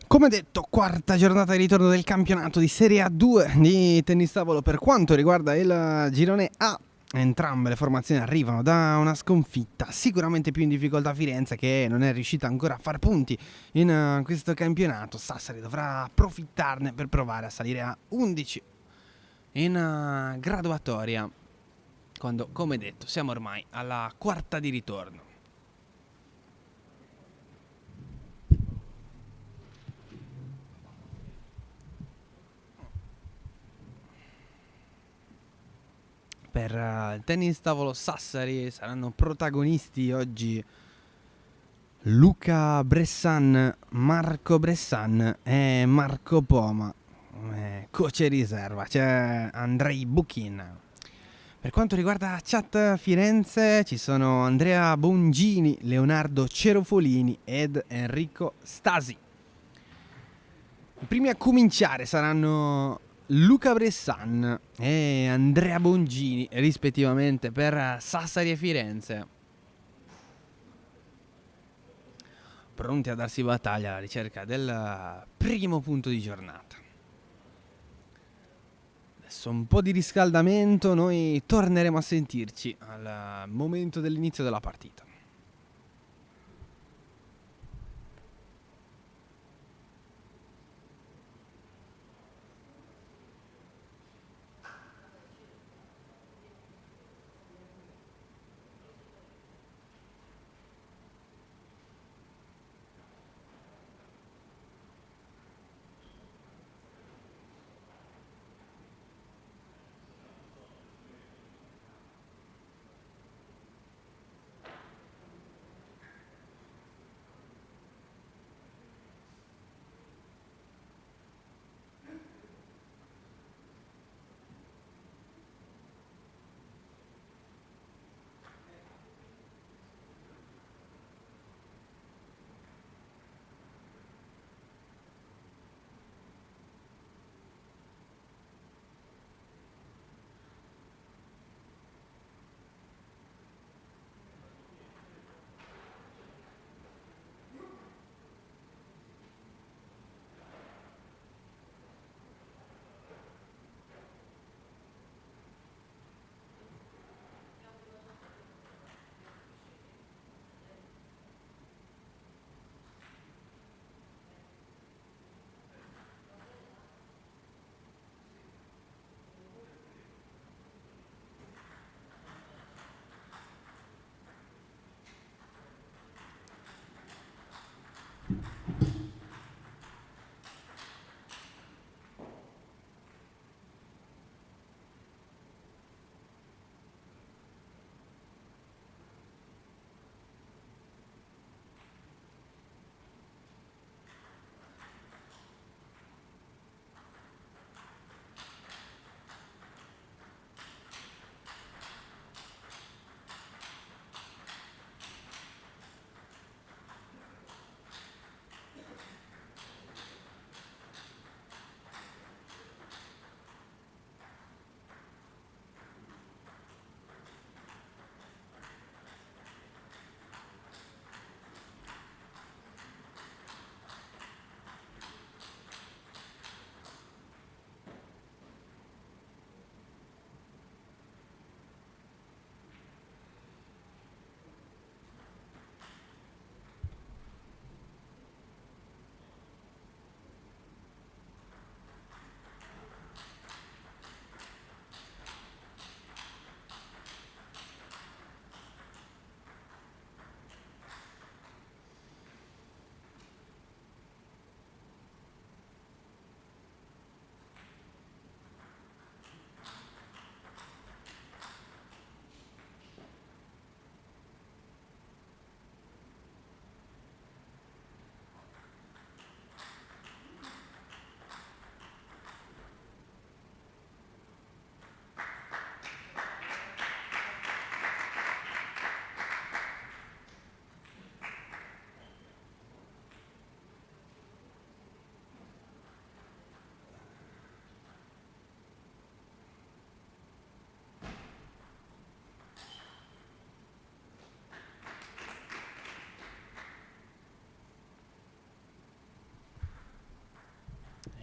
Come detto, quarta giornata di ritorno del campionato di Serie A2 di tennis tavolo per quanto riguarda il girone A. Entrambe le formazioni arrivano da una sconfitta, sicuramente più in difficoltà Firenze che non è riuscita ancora a far punti in questo campionato. Sassari dovrà approfittarne per provare a salire a 11 in graduatoria, quando, come detto, siamo ormai alla quarta di ritorno. Per il tennis tavolo Sassari saranno protagonisti oggi Luca Bressan, Marco Bressan e Marco Poma. Coach riserva, c'è Andrei Buchin. Per quanto riguarda Chat Firenze ci sono Andrea Bongini, Leonardo Cerofolini ed Enrico Stasi. I primi a cominciare saranno Luca Bressan e Andrea Bongini, rispettivamente per Sassari e Firenze, pronti a darsi battaglia alla ricerca del primo punto di giornata. Adesso un po' di riscaldamento, noi torneremo a sentirci al momento dell'inizio della partita.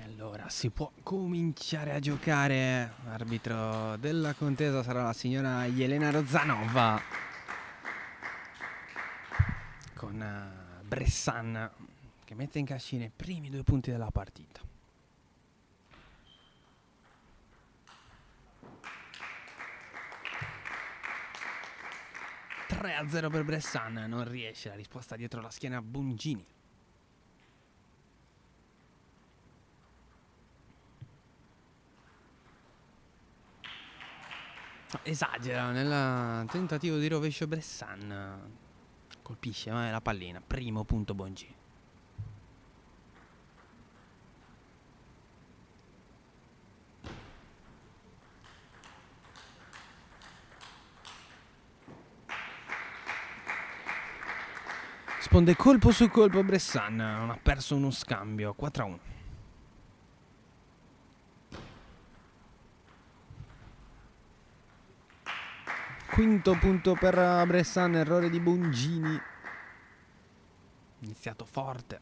Allora, si può cominciare a giocare. Arbitro della contesa sarà la signora Elena Rozanova con Bressan che mette in cascina i primi 2 punti della partita. (3-0) per Bressan, non riesce la risposta dietro la schiena Bongini. Esagera nel tentativo di rovescio Bressan. Colpisce la pallina. Primo punto Bongini. Risponde colpo su colpo Bressan. Non ha perso uno scambio. 4-1. Quinto punto per Bressan. Errore di Bongini. Iniziato forte.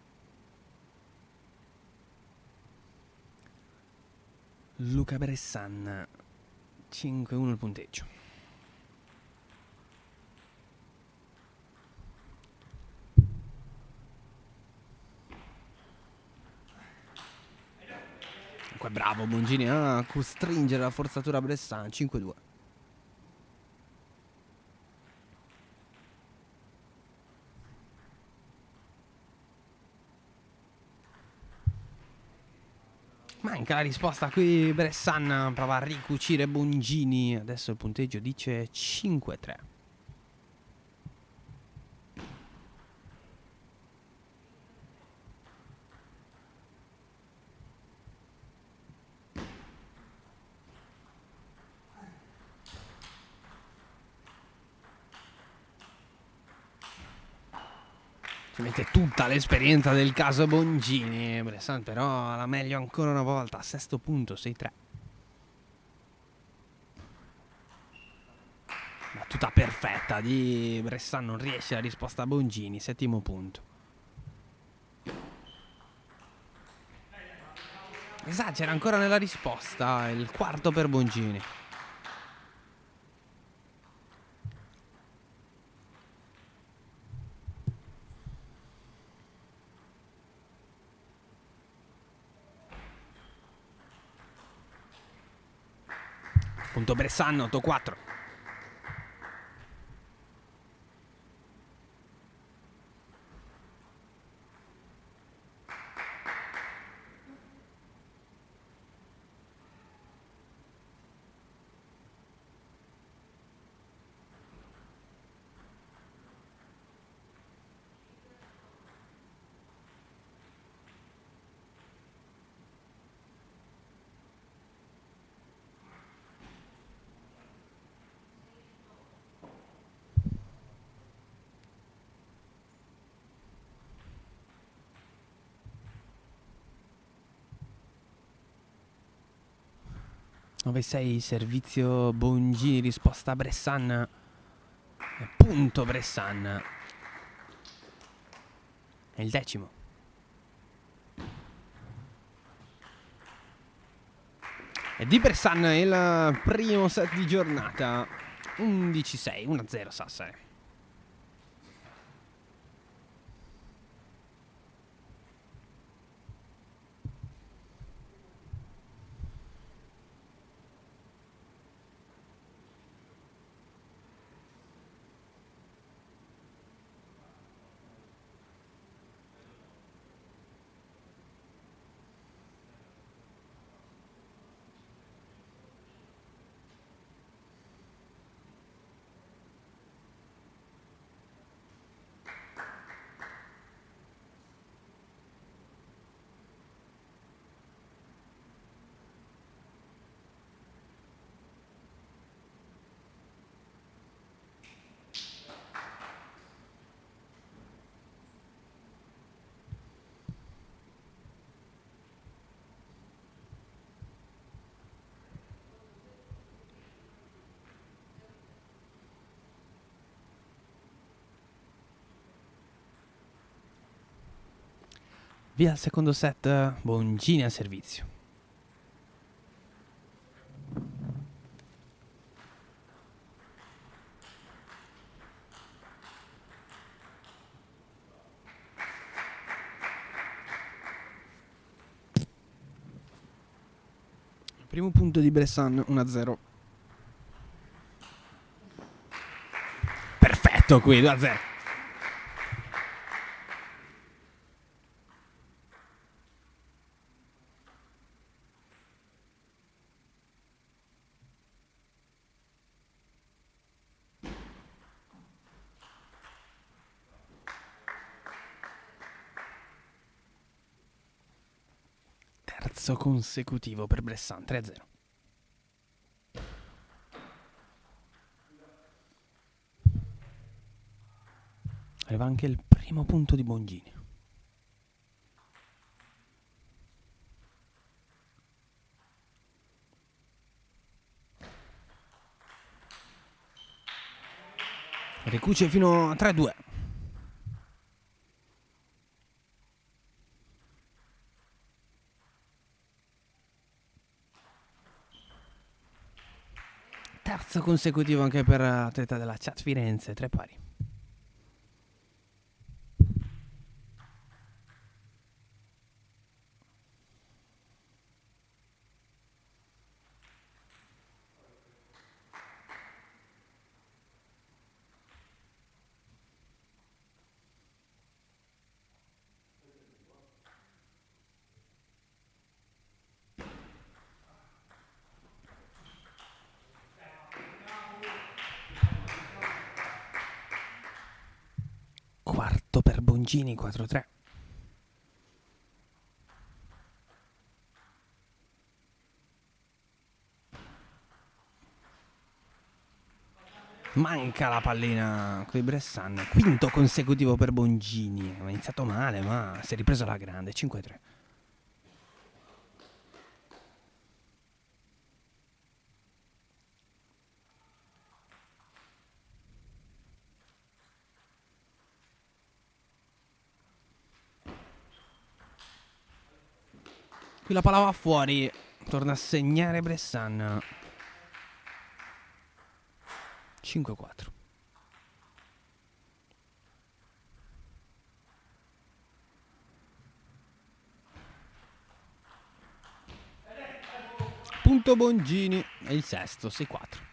Luca Bressan. 5-1 il punteggio. Comunque bravo Bongini a costringere la forzatura Bressan. 5-2. Manca la risposta qui. Bressan prova a ricucire Bongini. Adesso il punteggio dice 5-3. Ci mette tutta l'esperienza del caso Bongini. Bressan però la meglio ancora una volta. Sesto punto, 6-3. Battuta perfetta di Bressan, non riesce la risposta a Bongini. Settimo punto. Esagera ancora nella risposta. Il quarto per Bongini. Punto Bressan, 8-4. Dove sei? Servizio Bongini, risposta Bressan. Punto Bressan. È il decimo. E di Bressan il primo set di giornata. 11-6, 1-0 Sassari. Via il secondo set, Bongini a servizio. Primo punto di Bressan, 1-0. Perfetto qui, 2-0. Terzo consecutivo per Bressan, 3-0. Arriva anche il primo punto di Bongini. Ricuce fino a 3-2. Terzo consecutivo anche per l'atleta della Chat Firenze, 3 pari. Quarto per Bongini, 4-3. Manca la pallina con i Bressan. Quinto consecutivo per Bongini. Ha iniziato male, ma si è ripreso alla grande, 5-3. Qui la palla va fuori. Torna a segnare Bressan. 5-4. Punto Bongini. E il sesto, 6-4.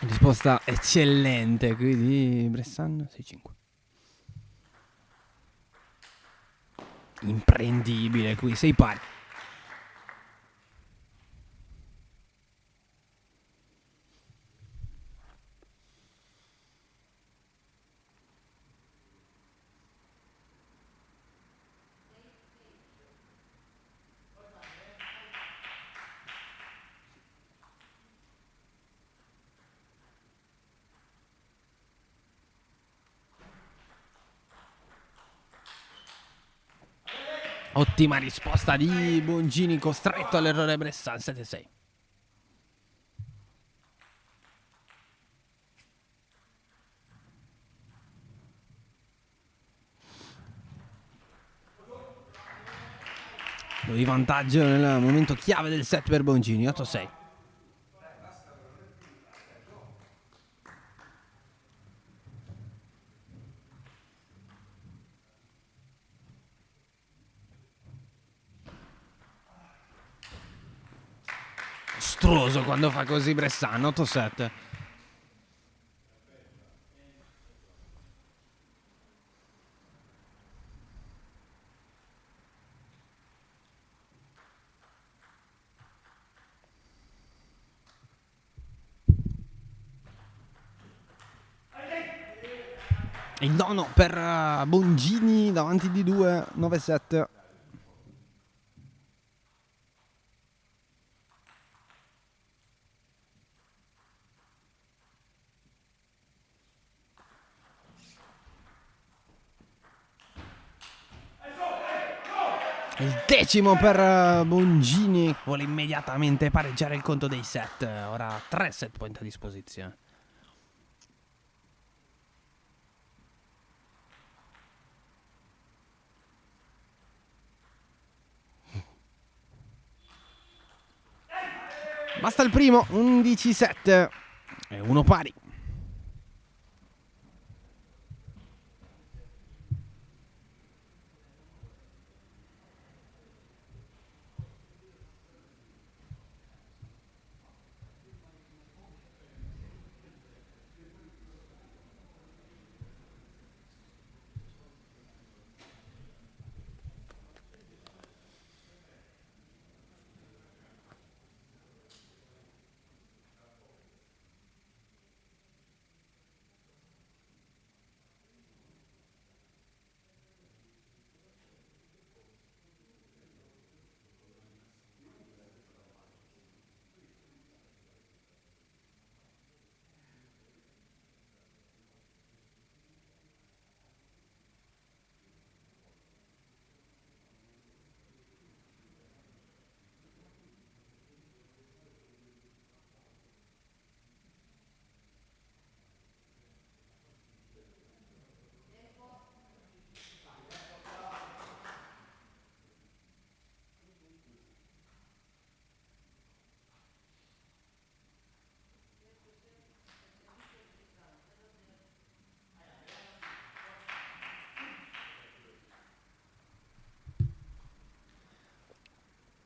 Risposta eccellente qui di Bressan, 6-5. Imprendibile qui, 6 pari. Ottima risposta di Bongini, costretto all'errore Bressan, 7-6. Di vantaggio nel momento chiave del set per Bongini, 8-6. Mostruoso quando fa così Bressan, 8-7. Il nono per Bongini davanti di 2, 9-7. Il decimo per Bongini. Vuole immediatamente pareggiare il conto dei set. Ora 3 set point a disposizione. Basta il primo, 11-7 e uno pari.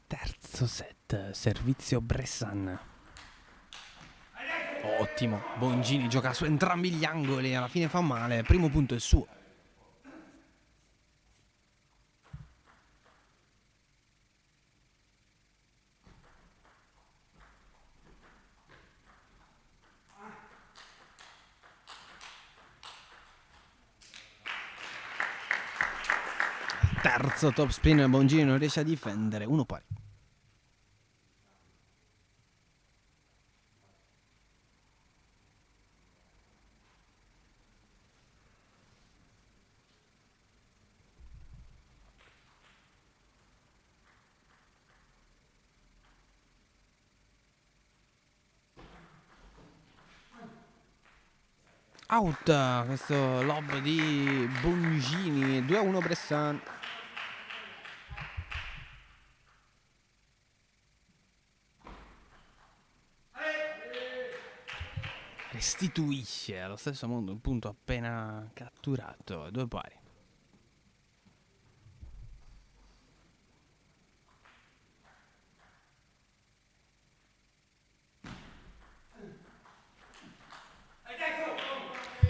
Terzo set, servizio Bressan. Ottimo, Bongini gioca su entrambi gli angoli, alla fine fa male, primo punto è suo. Terzo top spin, Bongini non riesce a difendere, uno pari. Out, questo lob di Bongini, 2-1 Bressan. Restituisce allo stesso modo un punto appena catturato, 2 pari.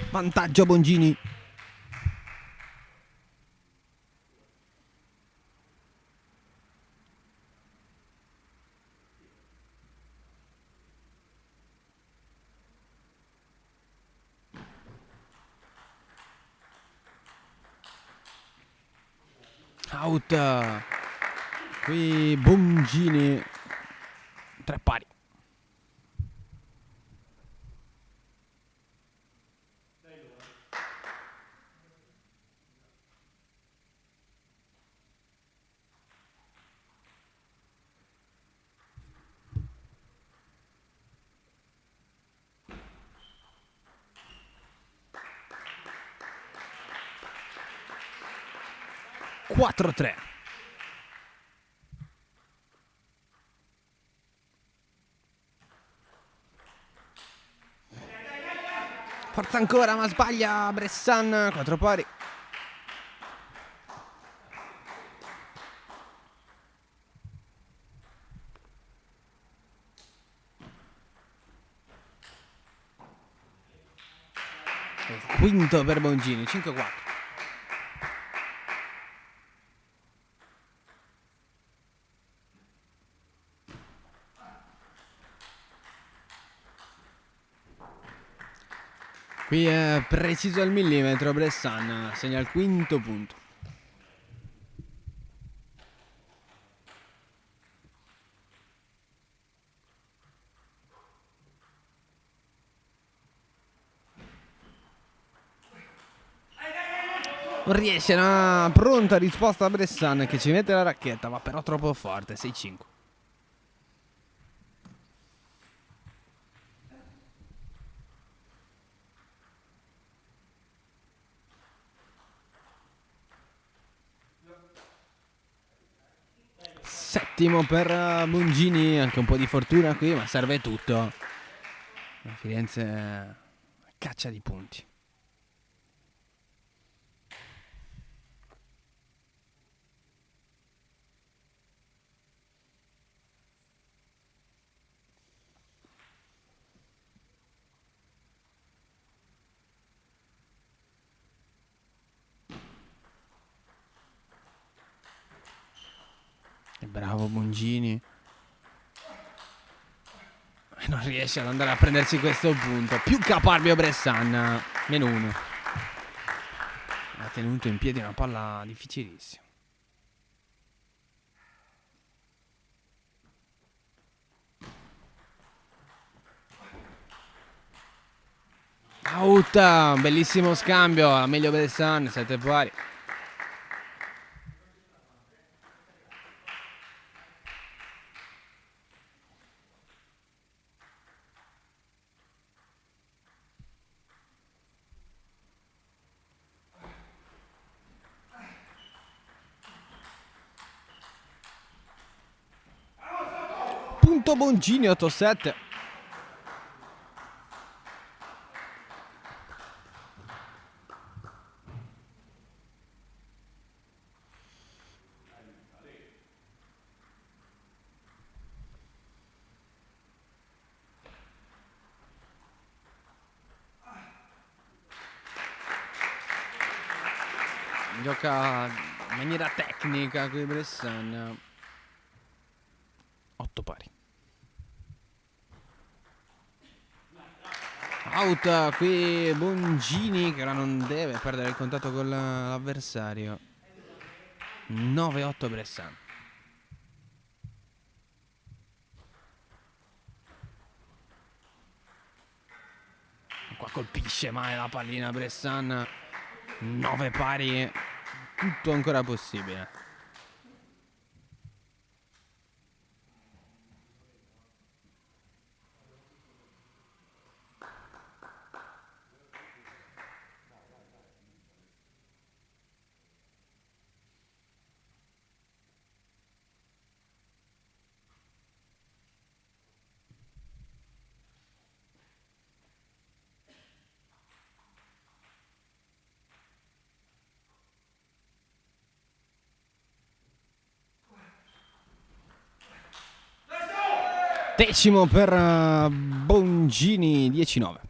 Vantaggio Bongini. Out. Qui Bongini. 3 pari. Quattro tre. Forza ancora, ma sbaglia Bressan. 4 pari. Il quinto per Bongini, 5-4. Qui è preciso al millimetro, Bressan segna il quinto punto. Non riesce, una pronta risposta a Bressan che ci mette la racchetta, ma però troppo forte, 6-5. Settimo per Bongini, anche un po' di fortuna qui, ma serve tutto. Firenze caccia di punti. E bravo Bongini. Non riesce ad andare a prendersi questo punto. Più caparbio Bressan. -1. Ha tenuto in piedi una palla difficilissima. Out, un bellissimo scambio. La meglio Bressan, 7 pari. Punto Bongini, 8-7. Gioca in maniera tecnica qui Bressan. 8 pari. Out qui Bongini che ora non deve perdere il contatto con l'avversario. 9-8 Bressan. Qua colpisce male la pallina Bressan. 9 pari. Tutto ancora possibile. Decimo per Bongini, 10-9.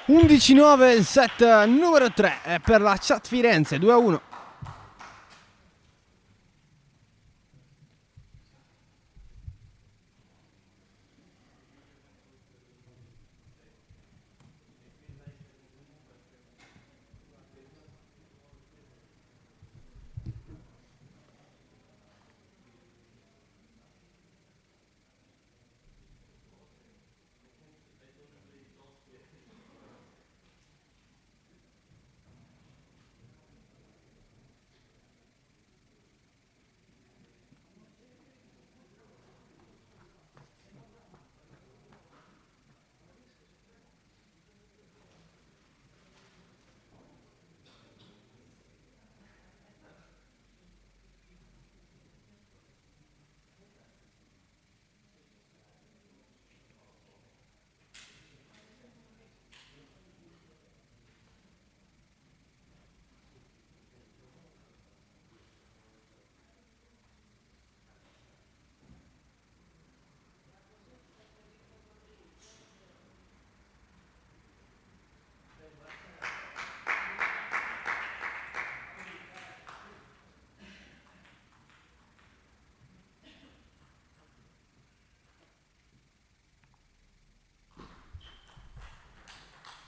(11-9) il set numero 3 per la Chat Firenze, 2-1.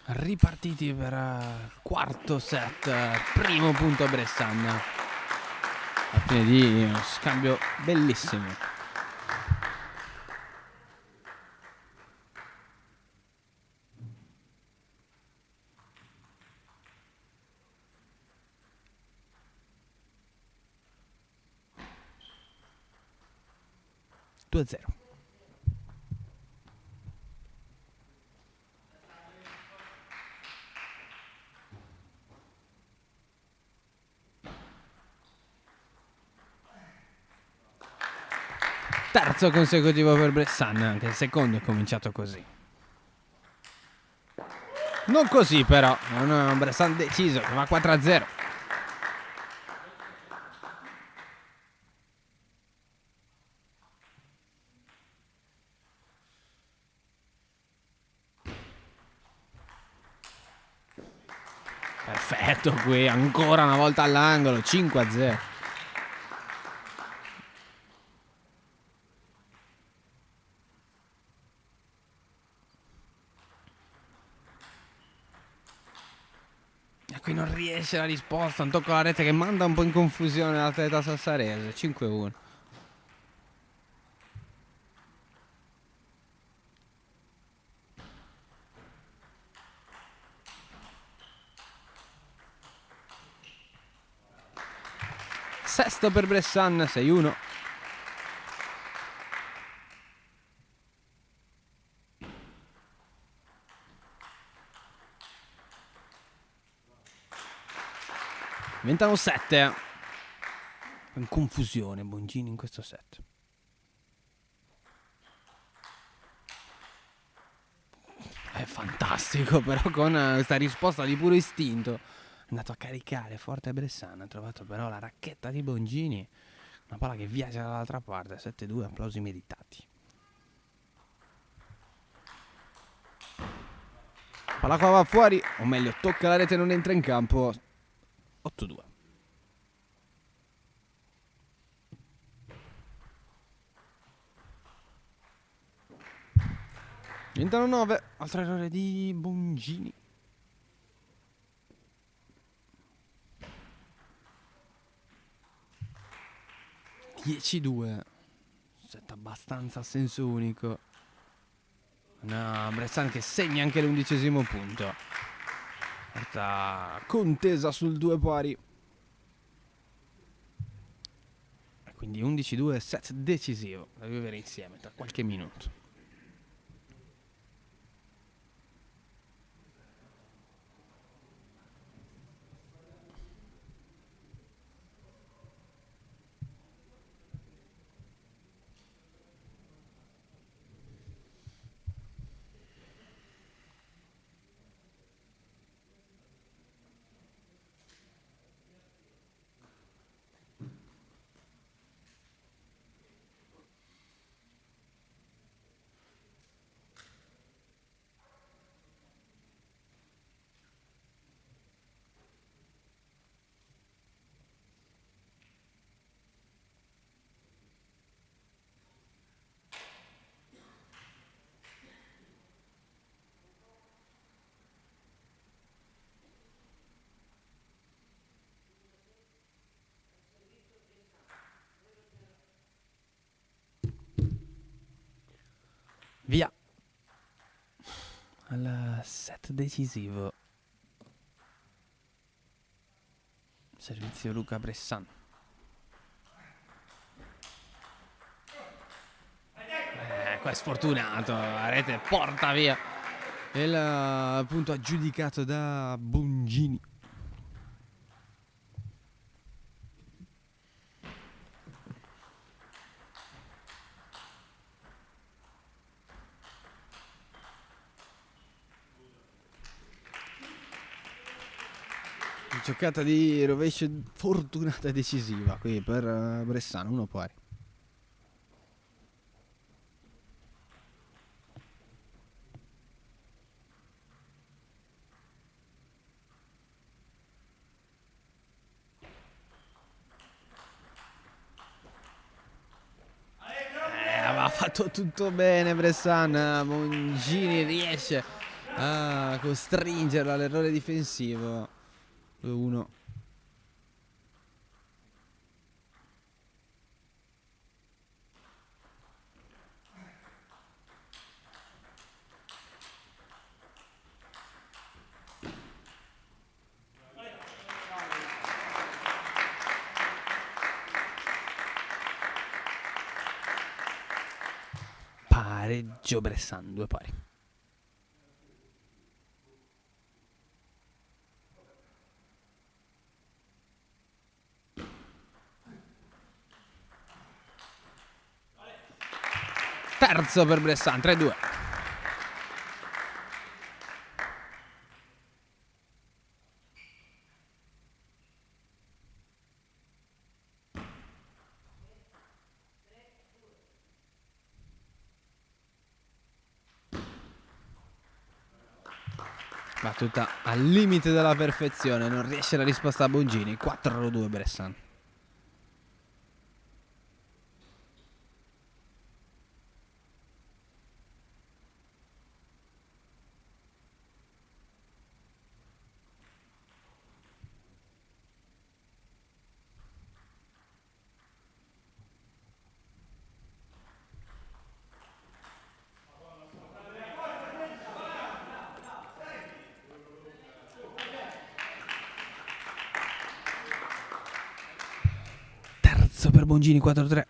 ripartiti per il quarto set, primo punto a Bressan. Alla fine di uno scambio bellissimo. Due a 0. Terzo consecutivo per Bressan, anche il secondo è cominciato così. Non così però, è un Bressan deciso che va 4 a 0. Perfetto qui, ancora una volta all'angolo, 5 a 0. E qui non riesce la risposta, un tocco alla rete che manda un po' in confusione l'atleta sassarese, 5 a 1. Sesto per Bressan, 6 a 1. Diventano 7. In confusione Bongini in questo set. È fantastico però con questa risposta di puro istinto. È andato a caricare forte Bressan, ha trovato però la racchetta di Bongini. Una palla che viaggia dall'altra parte, 7-2, applausi meritati. Palla qua va fuori, o meglio tocca la rete e non entra in campo. 8-2. Diventano 9, altro errore di Bongini. (10-2). Set abbastanza a senso unico. No, Bressan che segna anche l'11° punto. Questa contesa sul 2 pari. Quindi 11-2, set decisivo da vivere insieme tra qualche minuto. Via al set decisivo. Servizio Luca Bressan. Qua è sfortunato, la rete porta via il punto aggiudicato da Bongini. Giocata di rovescio fortunata e decisiva qui per Bressan, 1 pari. Aveva fatto tutto bene Bressan, Bongini riesce Ah, costringerlo all'errore difensivo. 2-1. Pareggio Bressan, 2 pari. Terzo per Bressan, 3-2. Battuta al limite della perfezione, non riesce la risposta a Bongini. 4-2 Bressan. Terzo per Bongini, 4-3.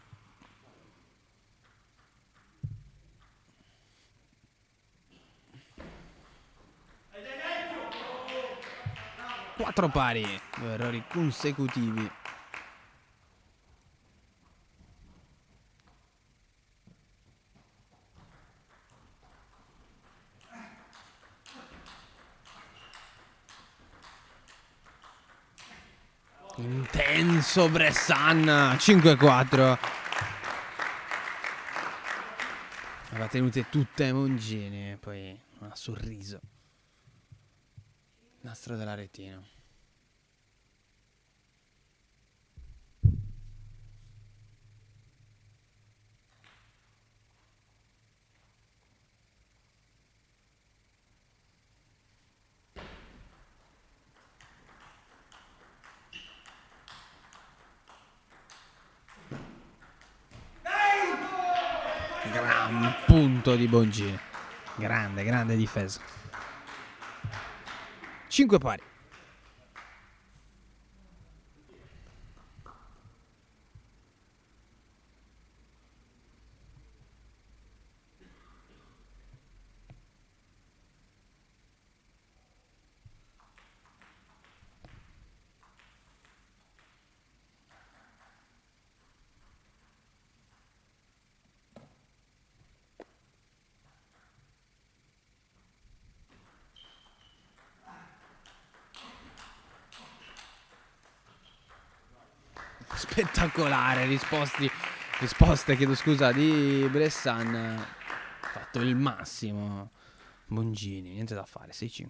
Quattro pari, 2 errori consecutivi. Intenso Bressan, 5-4. Aveva tenute tutte Bongini, poi non ha sorriso. Nastro della retina. Gran punto di Bongini. Grande difesa. 5 pari. Spettacolare, risposte, chiedo scusa, di Bressan. Ha fatto il massimo. Bongini, niente da fare, 6-5.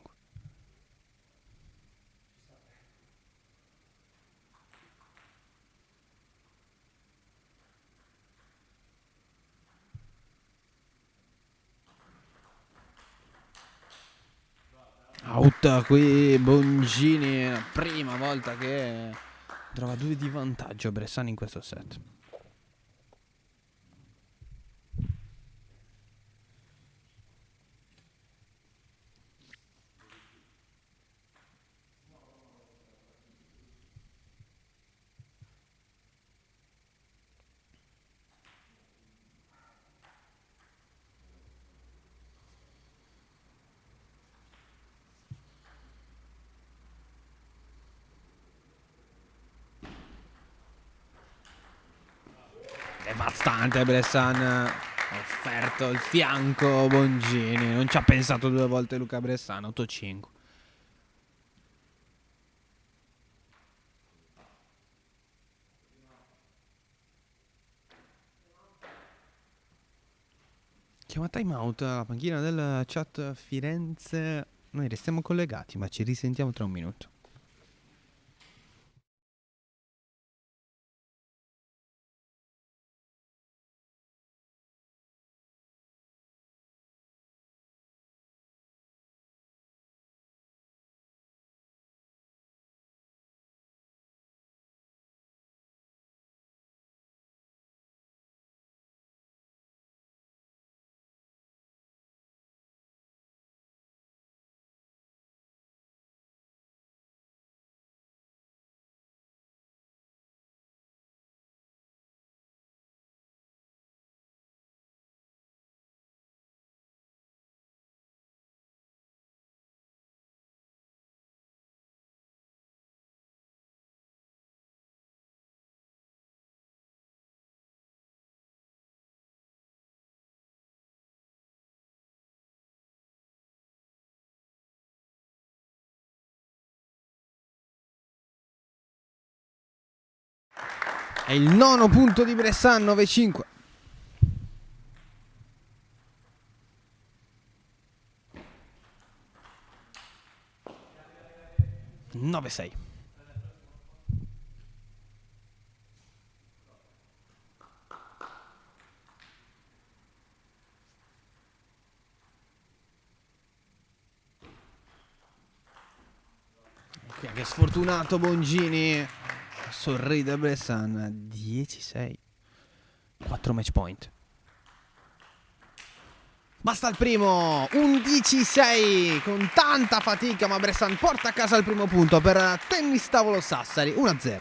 Out qui Bongini, la prima volta che trova 2 di vantaggio Bressan in questo set. Devastante Bressan, ha offerto il fianco Bongini, non ci ha pensato 2 volte Luca Bressan, 8-5. Chiama time out la panchina del chat Firenze. Noi restiamo collegati, ma ci risentiamo tra un minuto. È il 9° punto di Bressan, 9-5. Che sfortunato Bongini. Sorride Bressan. 10-6. 4 match point. Basta il primo. 11-6. Con tanta fatica, ma Bressan porta a casa il primo punto per Tennis Tavolo Sassari. 1-0.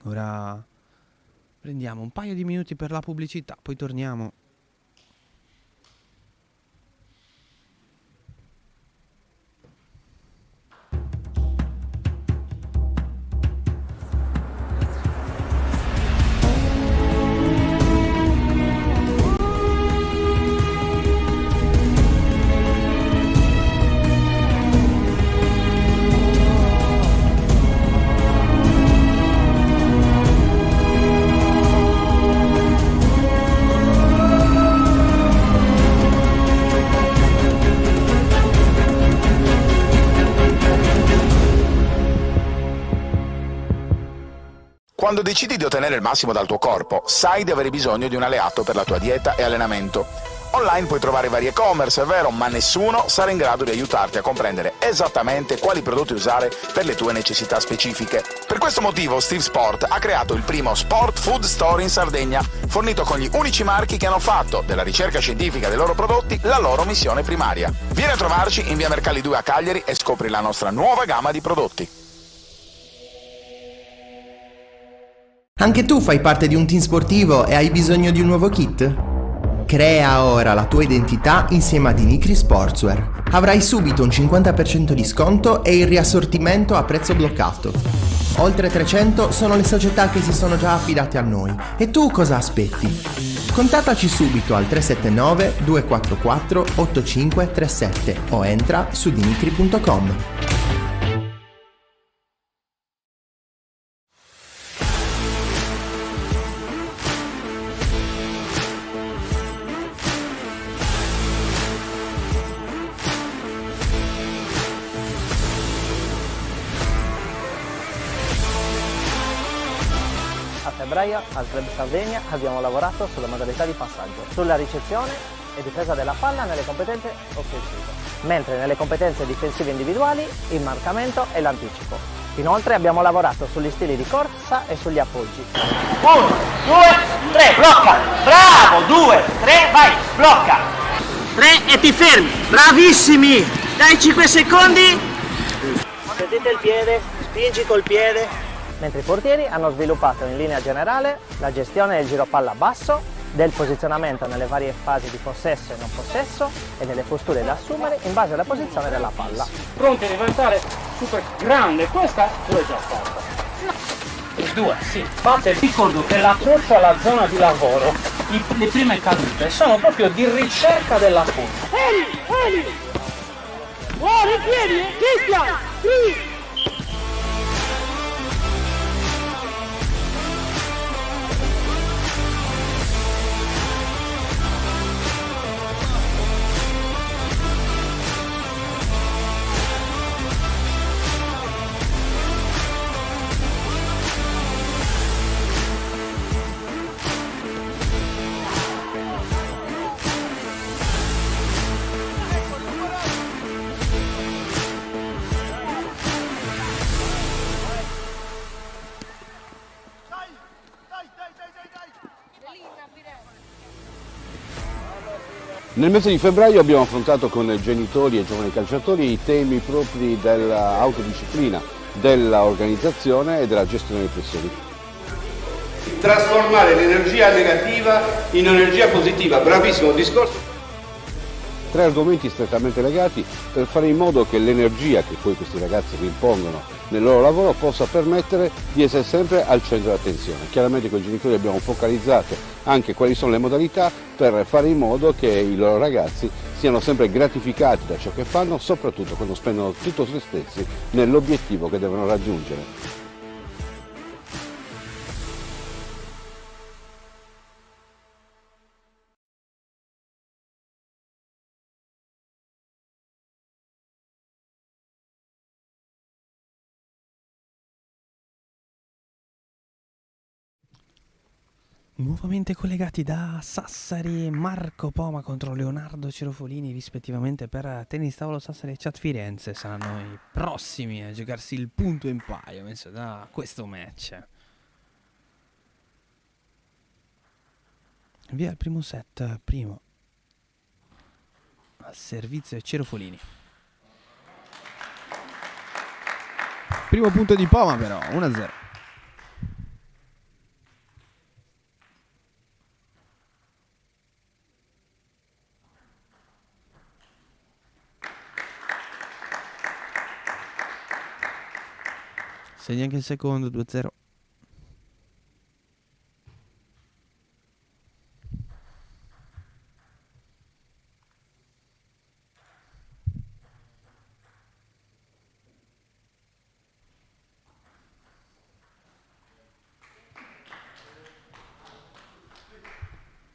Ora prendiamo un paio di minuti per la pubblicità, poi torniamo. Quando decidi di ottenere il massimo dal tuo corpo, sai di avere bisogno di un alleato per la tua dieta e allenamento. Online puoi trovare vari e-commerce, è vero, ma nessuno sarà in grado di aiutarti a comprendere esattamente quali prodotti usare per le tue necessità specifiche. Per questo motivo Steve Sport ha creato il primo Sport Food Store in Sardegna, fornito con gli unici marchi che hanno fatto della ricerca scientifica dei loro prodotti la loro missione primaria. Vieni a trovarci in via Mercalli 2 a Cagliari e scopri la nostra nuova gamma di prodotti. Anche tu fai parte di un team sportivo e hai bisogno di un nuovo kit? Crea ora la tua identità insieme a Dinicri Sportswear. Avrai subito un 50% di sconto e il riassortimento a prezzo bloccato. Oltre 300 sono le società che si sono già affidate a noi. E tu cosa aspetti? Contattaci subito al 379 244 8537 o entra su dinicri.com. A febbraio al Club Sardegna abbiamo lavorato sulla modalità di passaggio, sulla ricezione e difesa della palla nelle competenze offensive, mentre nelle competenze difensive individuali il marcamento e l'anticipo. Inoltre abbiamo lavorato sugli stili di corsa e sugli appoggi. 1, 2, 3, blocca! Bravo! 2, 3, vai! Blocca! 3 e ti fermi! Bravissimi! Dai 5 secondi! Sentite il piede, spingi col piede. Mentre i portieri hanno sviluppato in linea generale la gestione del giro palla basso, del posizionamento nelle varie fasi di possesso e non possesso e delle posture da assumere in base alla posizione della palla. Pronti a diventare super grande, questa tu l'hai già fatta. 2, sì. Fate ricordo che la corsa alla zona di lavoro, le prime cadute sono proprio di ricerca della corsa. Eli! Buoni piedi! Cristian! Sì! Nel mese di febbraio abbiamo affrontato con genitori e giovani calciatori i temi propri dell'autodisciplina, dell'organizzazione e della gestione delle pressioni. Trasformare l'energia negativa in energia positiva, bravissimo discorso. 3 argomenti strettamente legati per fare in modo che l'energia che poi questi ragazzi rimpongono nel loro lavoro possa permettere di essere sempre al centro dell'attenzione. Chiaramente con i genitori abbiamo focalizzato anche quali sono le modalità per fare in modo che i loro ragazzi siano sempre gratificati da ciò che fanno, soprattutto quando spendono tutto se stessi nell'obiettivo che devono raggiungere. Nuovamente collegati da Sassari, Marco Poma contro Leonardo Cerofolini rispettivamente per Tennis Tavolo Sassari e Chat Firenze. Saranno i prossimi a giocarsi il punto in paio messo da questo match. Via il primo set, primo al servizio Cerofolini. Primo punto di Poma però, 1-0. Segna anche il secondo, 2-0.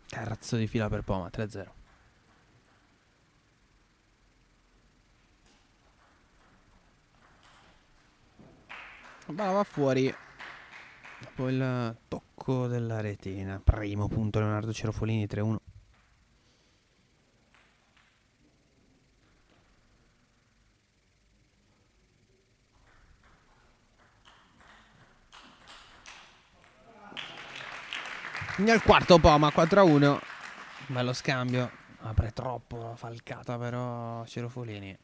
Terzo di fila per Poma, 3-0. La palla va fuori dopo il tocco della retina. Primo punto Leonardo Cerofolini, 3-1. Nel quarto Poma, 4-1. Bello scambio. Apre troppo la falcata però Cerofolini.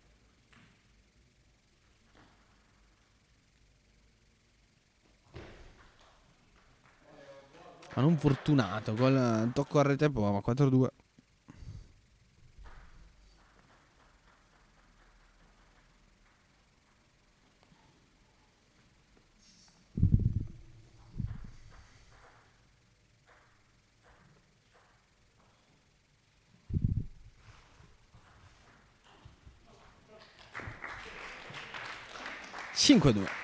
Ma non fortunato col tocco a rete Poma, 4-2. Cinque due.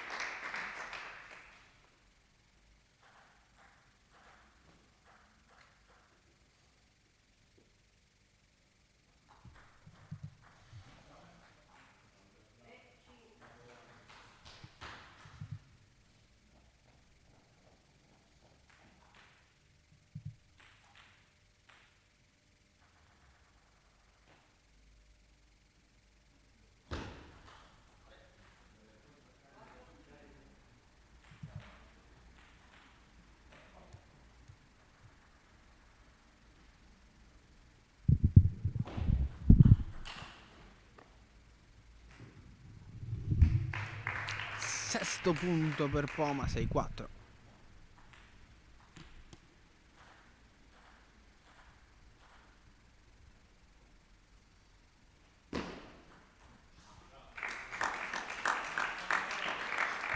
Sesto punto per Poma, 6-4.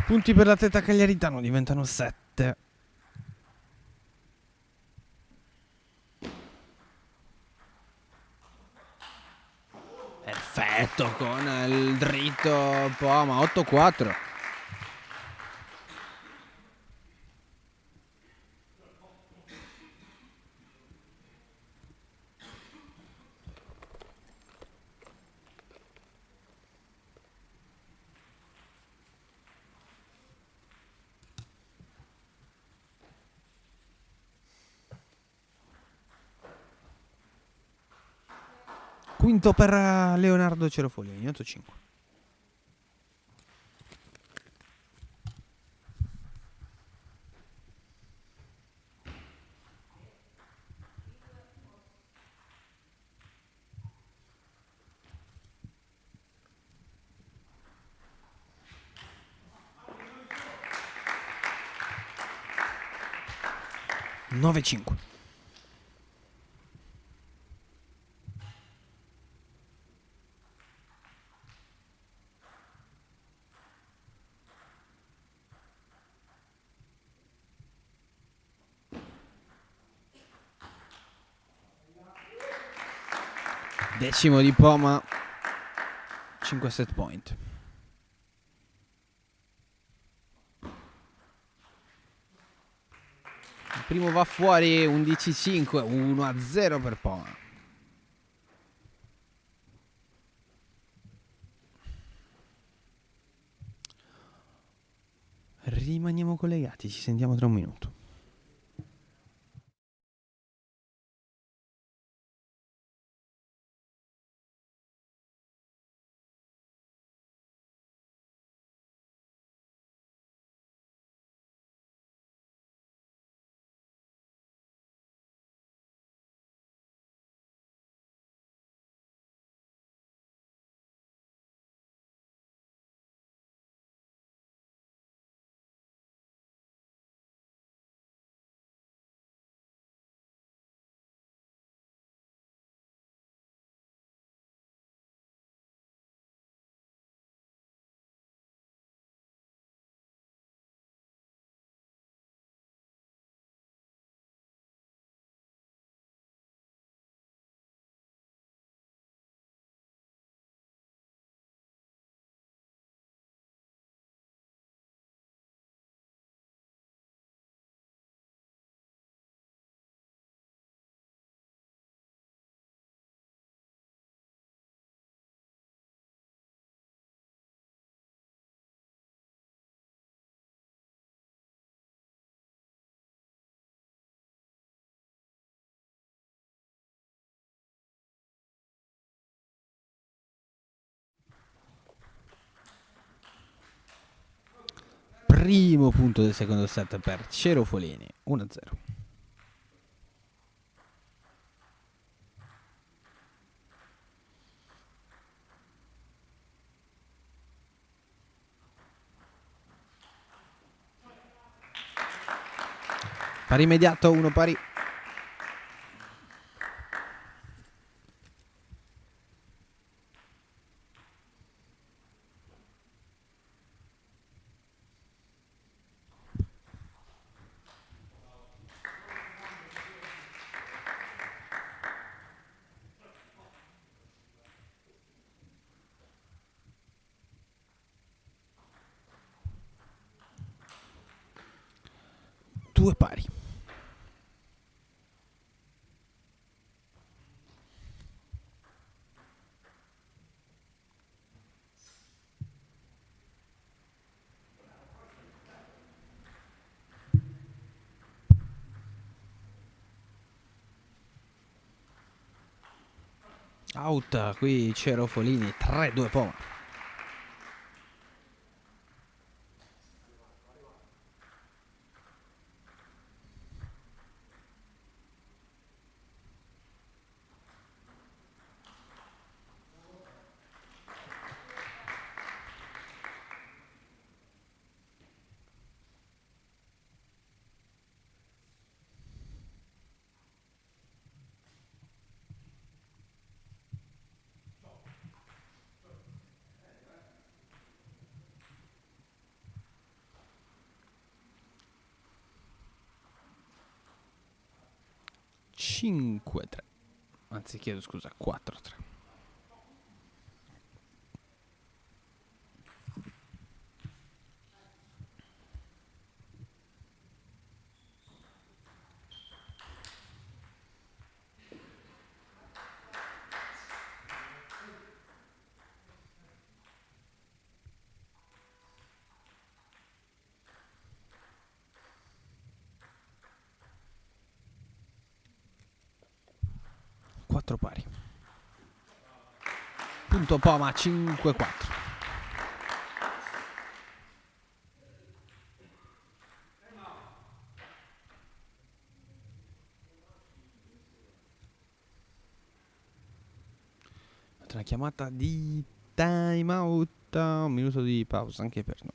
Punti per l'atleta cagliaritano diventano 7. Perfetto con il dritto Poma, 8-4. Quinto per Leonardo Cerofolini, 8-5. Nove 5. 10° di Poma, 5 set point. Il primo va fuori, 11-5, 1-0 per Poma. Rimaniamo collegati, ci sentiamo tra un minuto. Primo punto del secondo set per Cerofolini, 1-0. Pari immediato, 1 pari. Due pari. Out, qui Cerofolini, 3-2 Poma. Cinque 3. Anzi, chiedo scusa, 4-3. Quattro pari. Punto Poma, 5-4. Una chiamata di time out, 1 minuto di pausa anche per noi.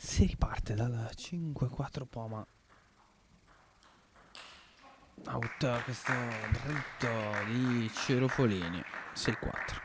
Si riparte dal 5-4 Poma. Out questo dritto di Cerofolini. 6-4.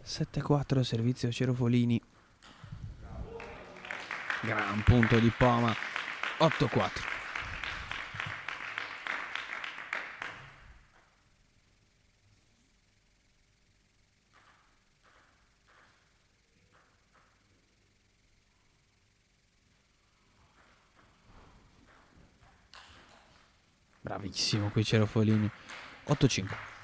Sette 4 servizio Cerofolini. Gran punto di Poma. 8-4. Bravissimo qui Cerofolini. 8-5.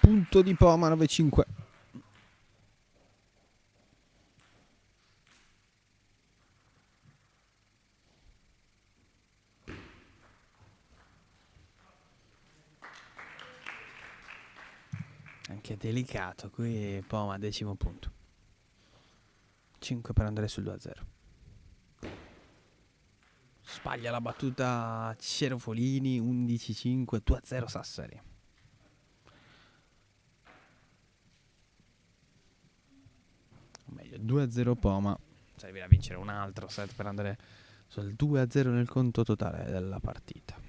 Punto di Poma 9-5. Anche delicato qui Poma, 10° punto. 5 per andare sul 2-0. Sbaglia la battuta Cerofolini. 11-5. 2-0 Sassari. O meglio 2-0 Poma. Servirà a vincere un altro set per andare sul 2-0 nel conto totale della partita.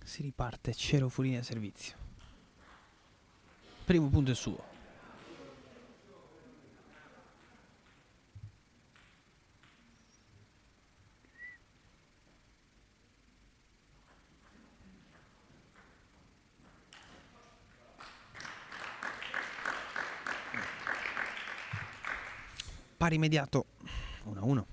Si riparte Cerofolini a servizio. Primo punto è suo. Pari immediato. 1-1.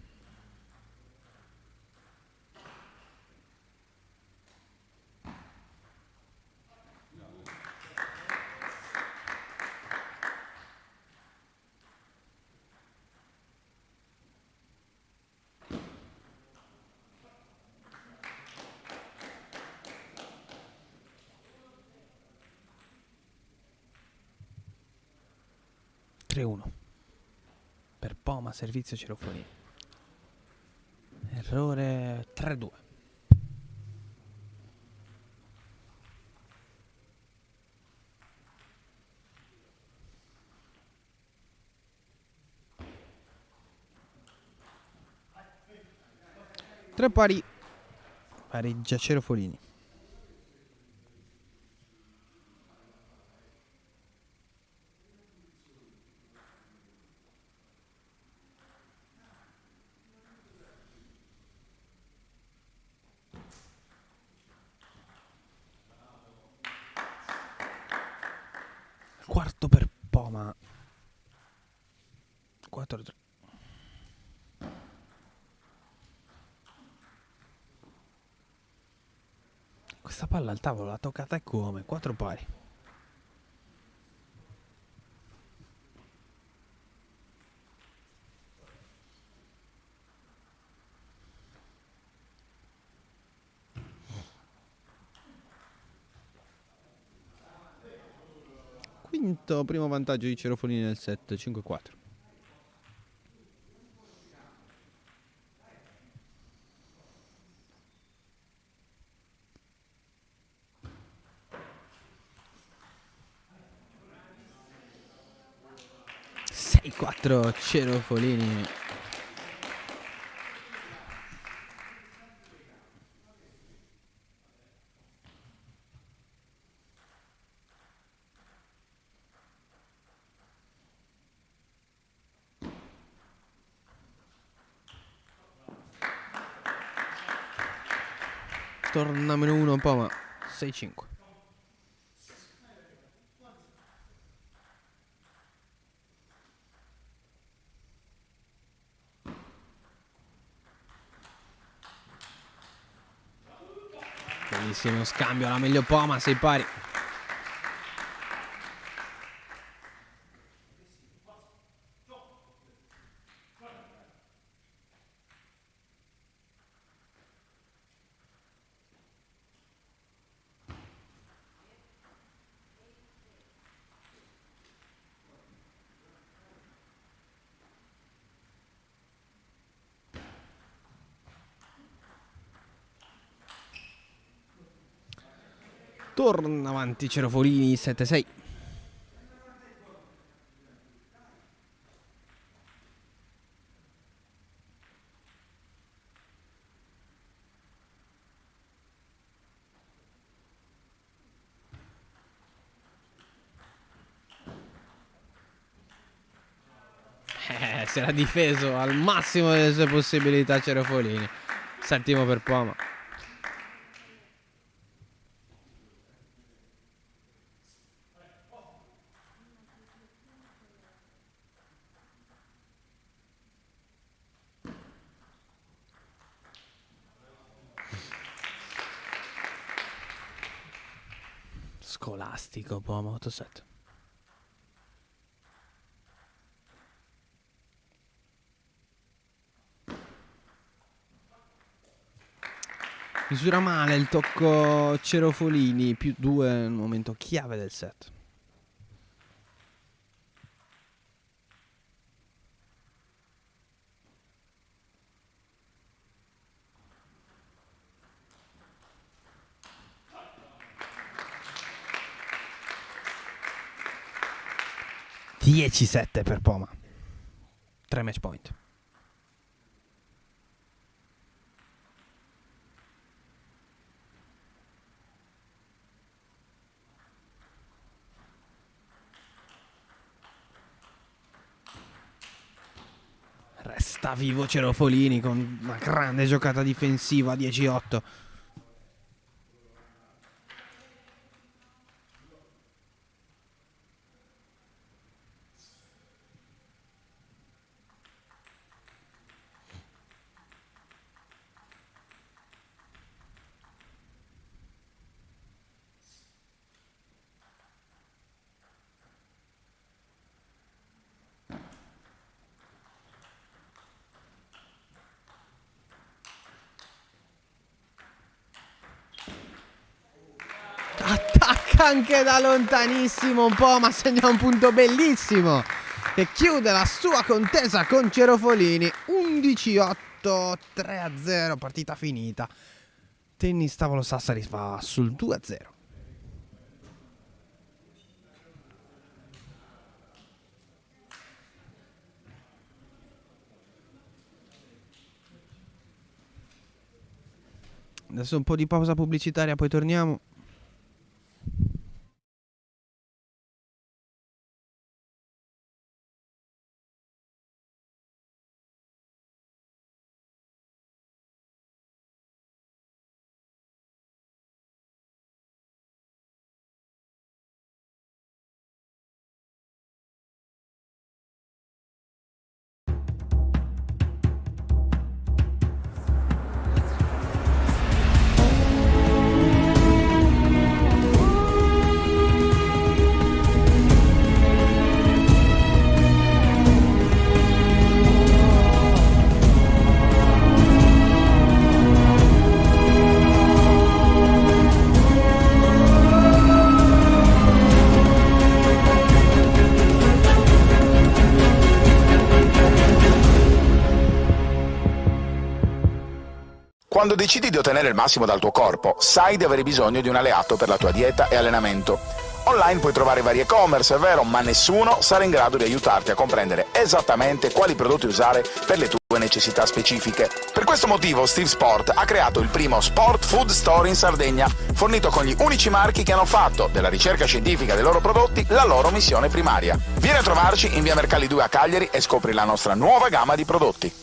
Per Poma, servizio Cerofolini. Errore 3-2. Tre pari. Pareggia Cerofolini. quarto per Poma. 4-3. Questa palla al tavolo l'ha toccata e come? 4 pari. Quinto, primo vantaggio di Cerofolini nel set, 5-4. Sei 4 Cerofolini. Torna meno 1 Poma. 6-5. Bellissimo scambio, la meglio Poma, 6 pari. Torna avanti Cerofolini, 7-6. Si era difeso al massimo delle sue possibilità Cerofolini. Settimo per Poma. Scolastico Poma, 8-7. Misura male il tocco Cerofolini, più 2 nel momento chiave del set. (10-7) per Poma. 3 match point. Resta vivo Cerofolini con una grande giocata difensiva, 10-8. Attacca anche da lontanissimo un po', ma segna un punto bellissimo che chiude la sua contesa con Cerofolini. 11-8, 3-0, partita finita. Tennis Tavolo Sassari va sul 2-0. Adesso un po' di pausa pubblicitaria, poi torniamo. Quando decidi di ottenere il massimo dal tuo corpo, sai di avere bisogno di un alleato per la tua dieta e allenamento. Online puoi trovare vari e-commerce, è vero, ma nessuno sarà in grado di aiutarti a comprendere esattamente quali prodotti usare per le tue necessità specifiche. Per questo motivo Steve Sport ha creato il primo Sport Food Store in Sardegna, fornito con gli unici marchi che hanno fatto della ricerca scientifica dei loro prodotti la loro missione primaria. Vieni a trovarci in via Mercalli 2 a Cagliari e scopri la nostra nuova gamma di prodotti.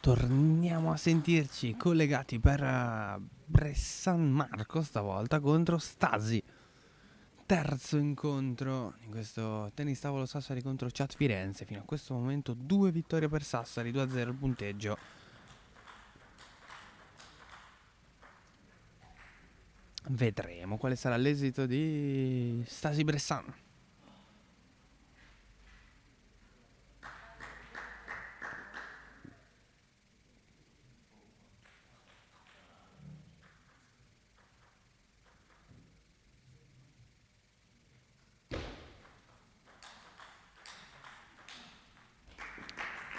Torniamo a sentirci collegati per Bressan Marco stavolta contro Stasi. Terzo incontro in questo tennis tavolo Sassari contro Chat Firenze. Fino a questo momento 2 vittorie per Sassari, 2-0 il punteggio. Vedremo quale sarà l'esito di Stasi Bressan.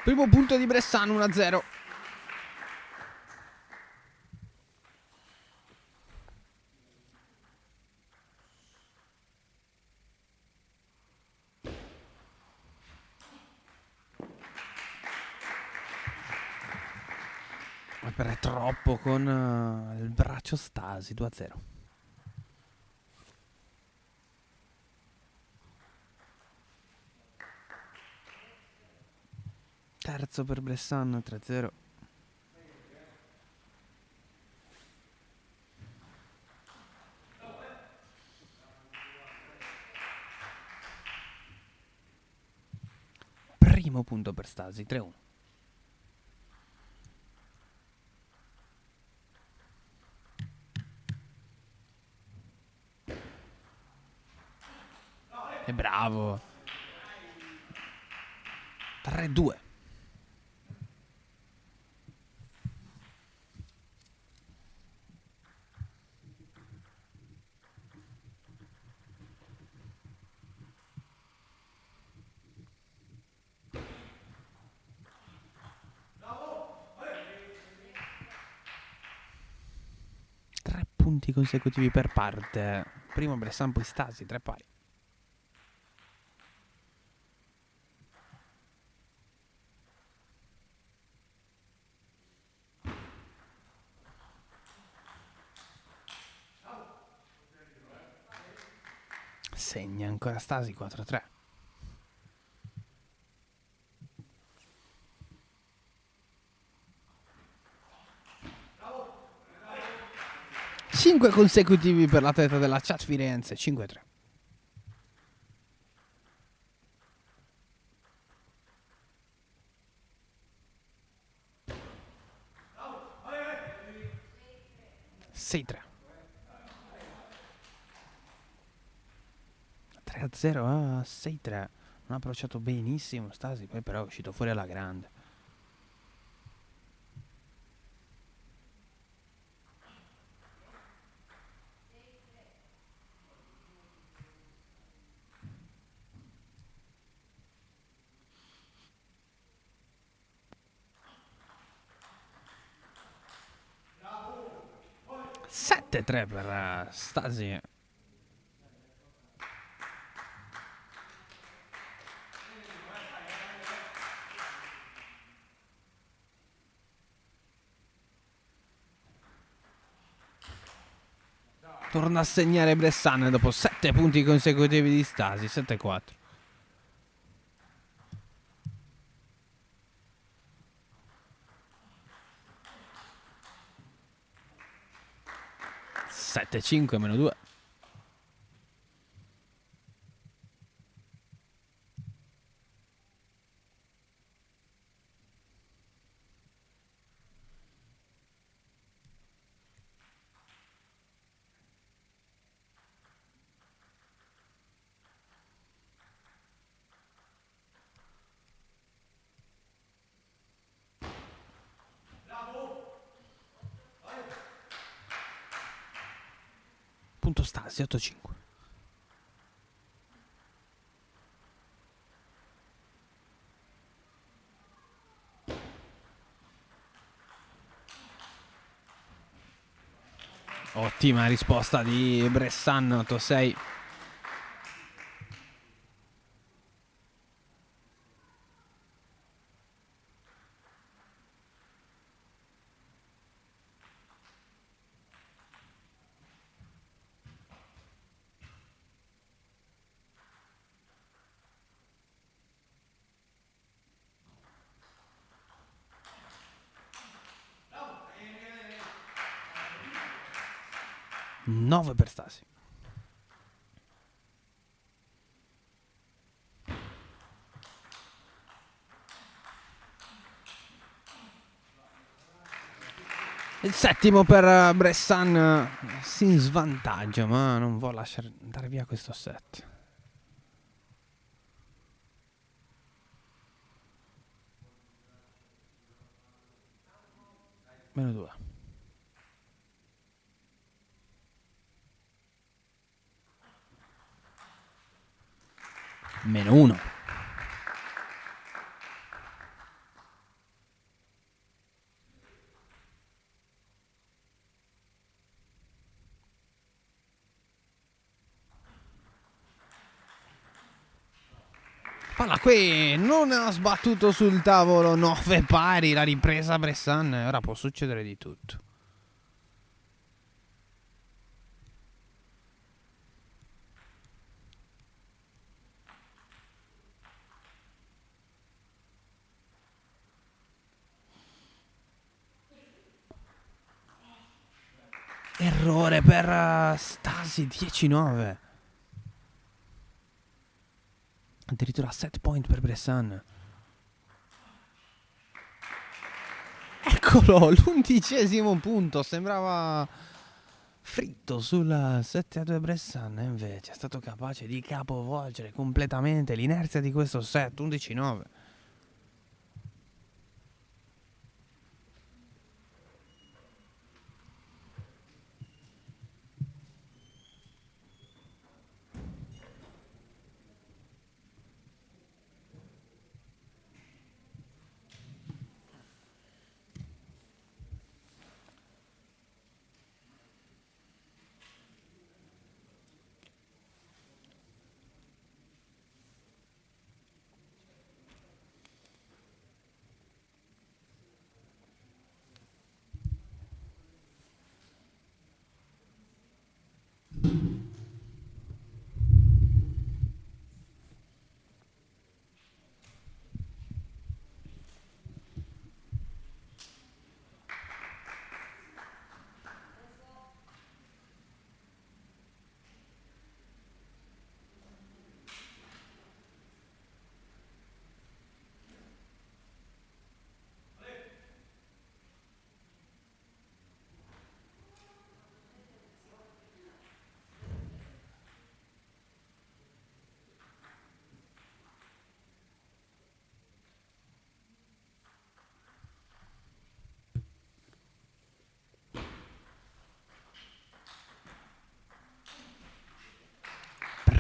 Primo punto di Bressan, 1-0. Per è troppo con il braccio Stasi, 2-0. Terzo per Bressan, 3-0. Primo punto per Stasi, 3-1. E bravo. 3-2. punti consecutivi per parte. Primo Bressan, poi Stasi, 3 pari. Segna ancora Stasi, 4-3. Cinque consecutivi per l'atleta della Chat Firenze, 5-3. Sei 3. 3-0 a 6-3. Non ha approcciato benissimo Stasi, poi però è uscito fuori alla grande. Sette 3 per Stasi. Torna a segnare Bressan dopo 7 punti consecutivi di Stasi, 7-4. Sette 5 meno 2. Punto Stasi, 8-5. Ottima risposta di Bressan, 8-6. Nove per Stasi. Il settimo per Bressan, si in svantaggio, ma non vuole lasciare andare via questo set. Meno 2. Meno 1. Palla qui, non ha sbattuto sul tavolo, 9 pari, la ripresa Bressan, ora può succedere di tutto. Errore per Stasi, 10-9. Addirittura set point per Bressan. Eccolo, l'11° punto. Sembrava fritto sul 7-2 Bressan. Invece è stato capace di capovolgere completamente l'inerzia di questo set. 11-9.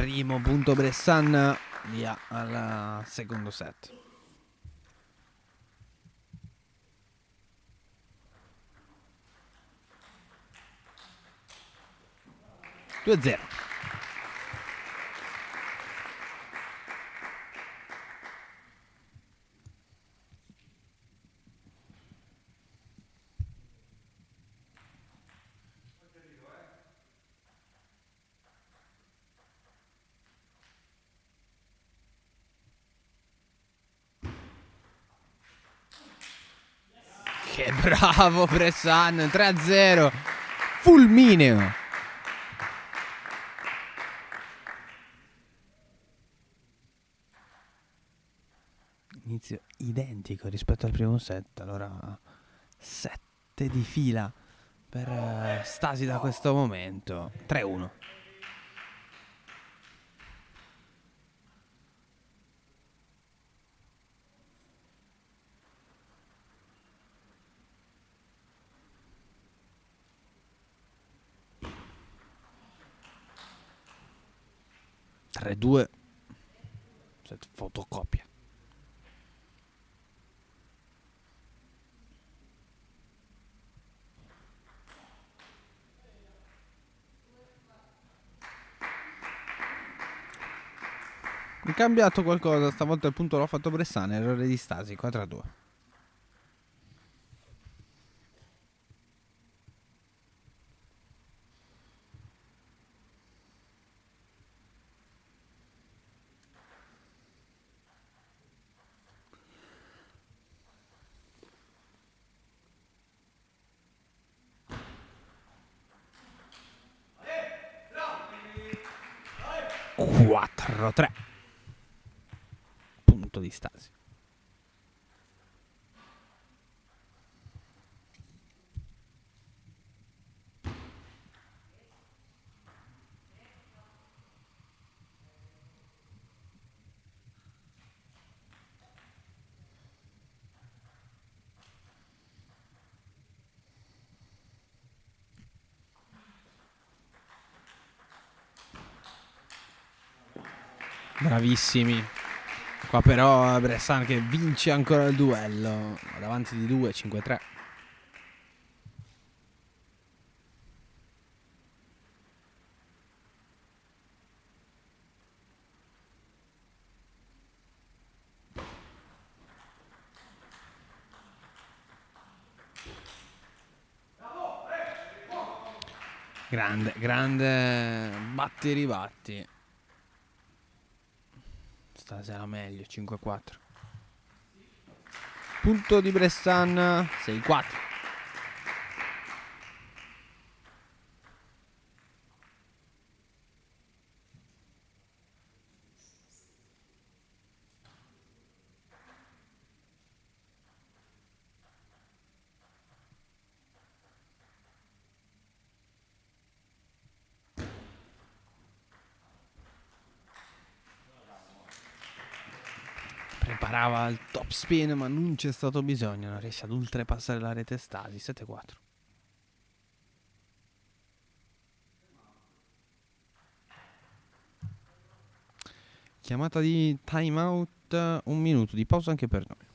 primo punto Bressan, via al secondo set. Due a 0. Che bravo Bressan, 3-0, fulmineo. Inizio identico rispetto al primo set, allora 7 di fila per Stasi da questo momento, 3-1. Set fotocopia. È cambiato qualcosa, stavolta il punto l'ho fatto Bressan, errore di Stasi, 4-2. Quattro, 3. Punto di Stasi. Bravissimi. Qua però Bressan che vince ancora il duello. Davanti di 2, 5-3. Grande batti e ribatti. Stasera meglio, 5-4. Punto di Bressan, 6-4. Preparava il top spin ma non c'è stato bisogno, non riesce ad oltrepassare la rete Stasi, 7-4. Chiamata di timeout, 1 minuto di pausa anche per noi.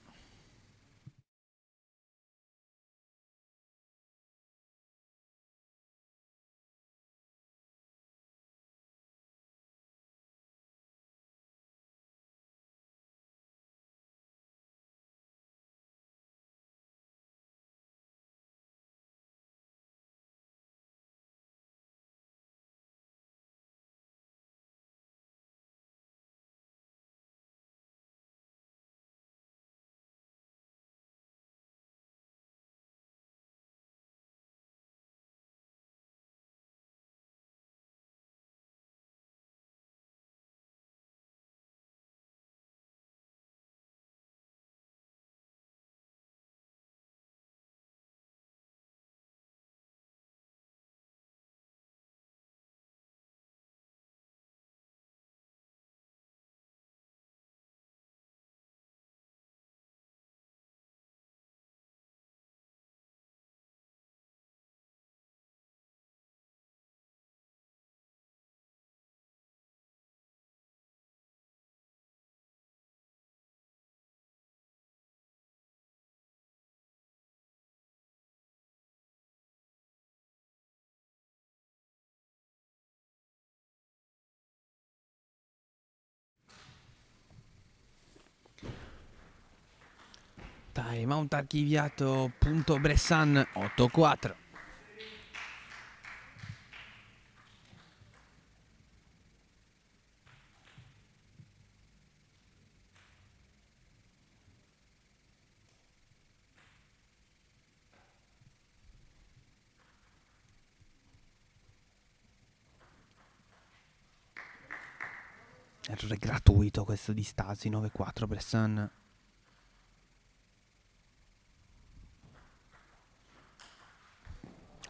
Timeout archiviato. Punto Bressan 8-4. Errore gratuito questo di Stasi. 9-4 Bressan.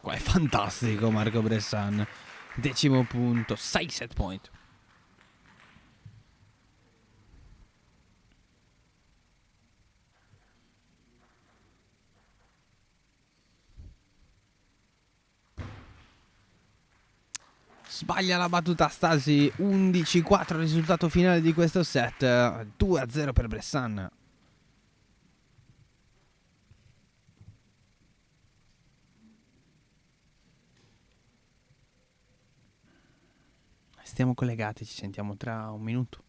Qua è fantastico Marco Bressan. 10° punto. 6 set point. Sbaglia la battuta Stasi. 11-4 risultato finale di questo set. 2-0 per Bressan. Stiamo collegati, ci sentiamo tra un minuto.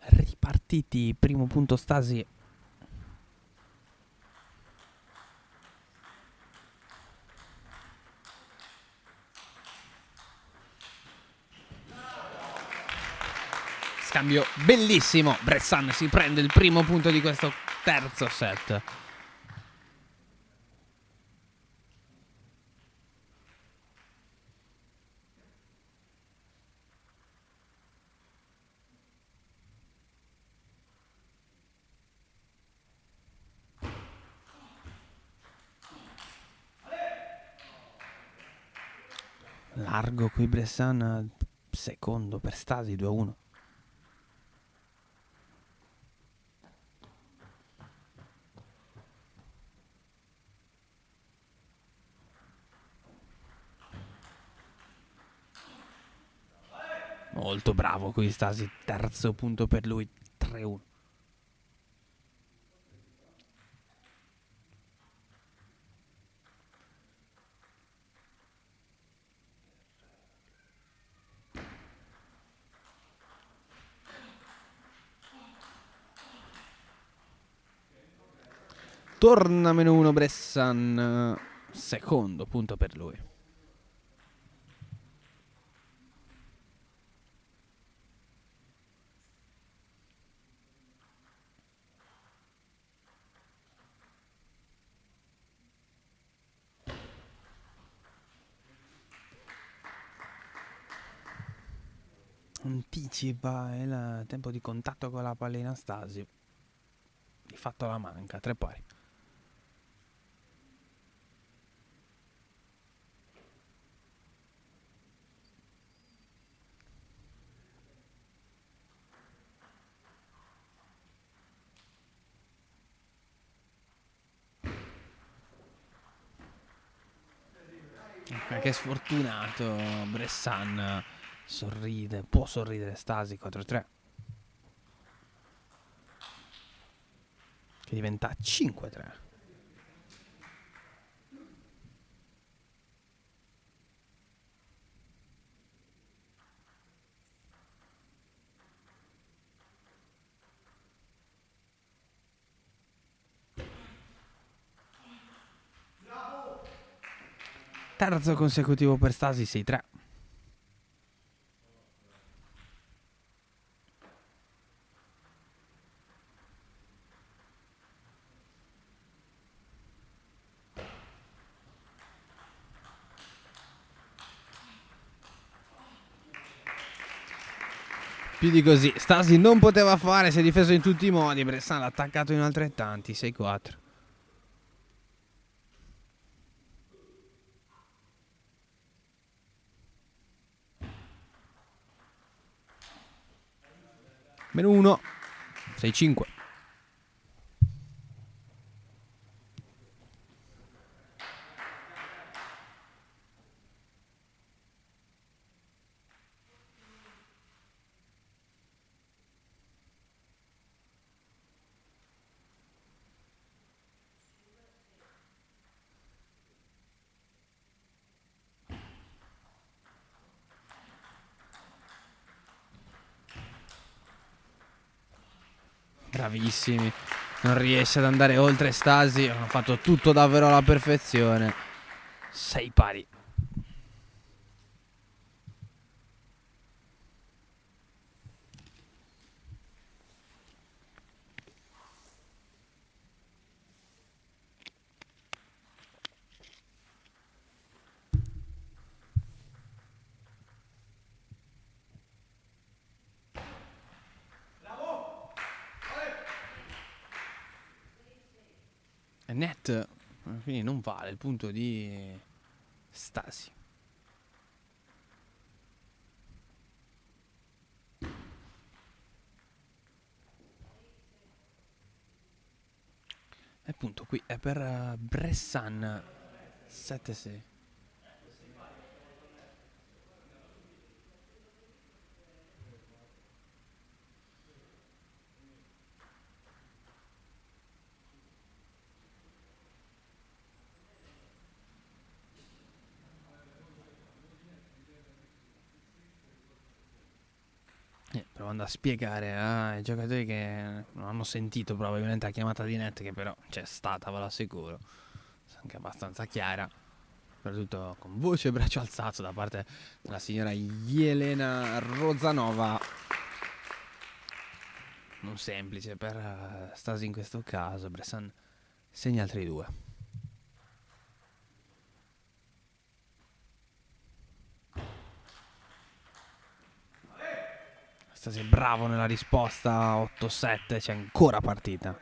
Ripartiti, primo punto Stasi. Scambio bellissimo. Bressan si prende il primo punto di questo terzo set. Largo qui Bressan, secondo per Stasi, 2-1. Molto bravo qui Stasi, terzo punto per lui, 3-1. Torna -1 Bressan, secondo punto per lui. Anticipa il tempo di contatto con la pallina Stasi. Di fatto la manca, 3 pari. Che sfortunato Bressan. Sorride, può sorridere Stasi, 4-3. Che diventa 5-3. Terzo consecutivo per Stasi, 6-3. Più di così Stasi non poteva fare, si è difeso in tutti i modi. Bressan l'ha attaccato in altrettanti, 6-4. Meno 1, 6-5. Bravissimi. Non riesce ad andare oltre Stasi. Hanno fatto tutto davvero alla perfezione. 6 pari. Net, quindi non vale il punto di Stasi. E appunto qui è per Bressan, 7-6. Provando a spiegare ai giocatori che non hanno sentito probabilmente la chiamata di net, che però c'è stata, ve lo assicuro, anche abbastanza chiara, soprattutto con voce e braccio alzato da parte della signora Elena Rozanova. Non semplice per Stasi in questo caso. Bressan segna altri 2. Stasi è bravo nella risposta, 8-7, c'è ancora partita.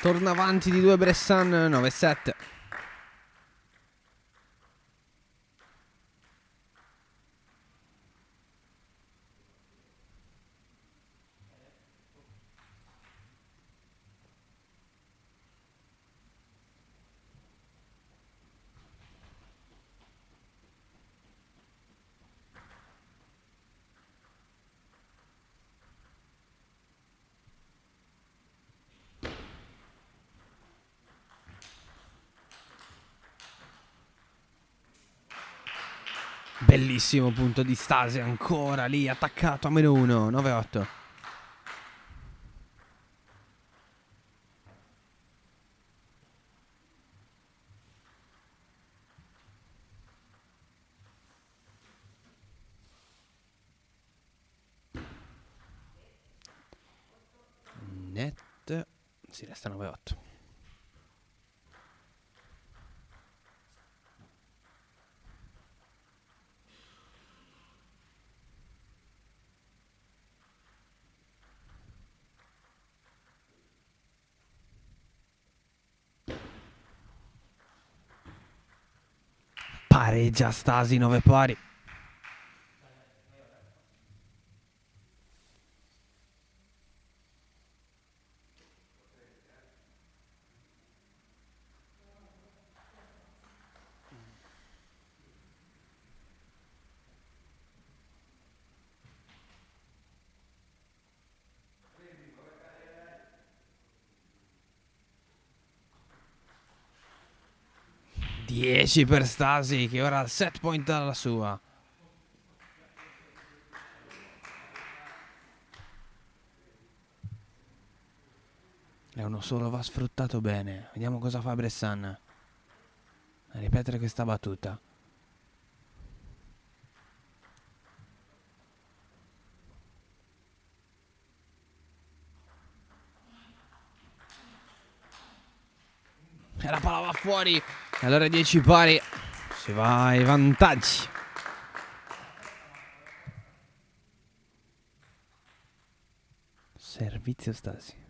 Torna avanti di 2 Bressan, 9-7. Bellissimo punto di Stasi, ancora lì attaccato a meno 1, 9-8. Net, si resta 9-8. Pareggia Stasi, 9 pari. Dieci per Stasi, che ora ha il set point dalla sua. uno solo va sfruttato bene. Vediamo cosa fa Bressan. A ripetere questa battuta. E la palla va fuori. E allora 10 pari. Si va ai vantaggi. Servizio Stasi.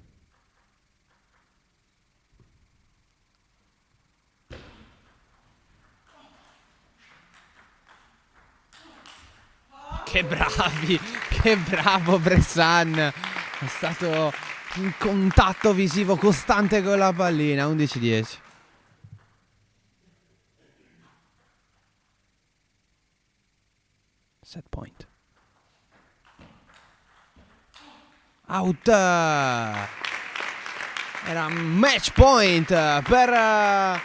Che bravi, che bravo Bressan. È stato un contatto visivo costante con la pallina. 11-10. Set point. Out. Era match point per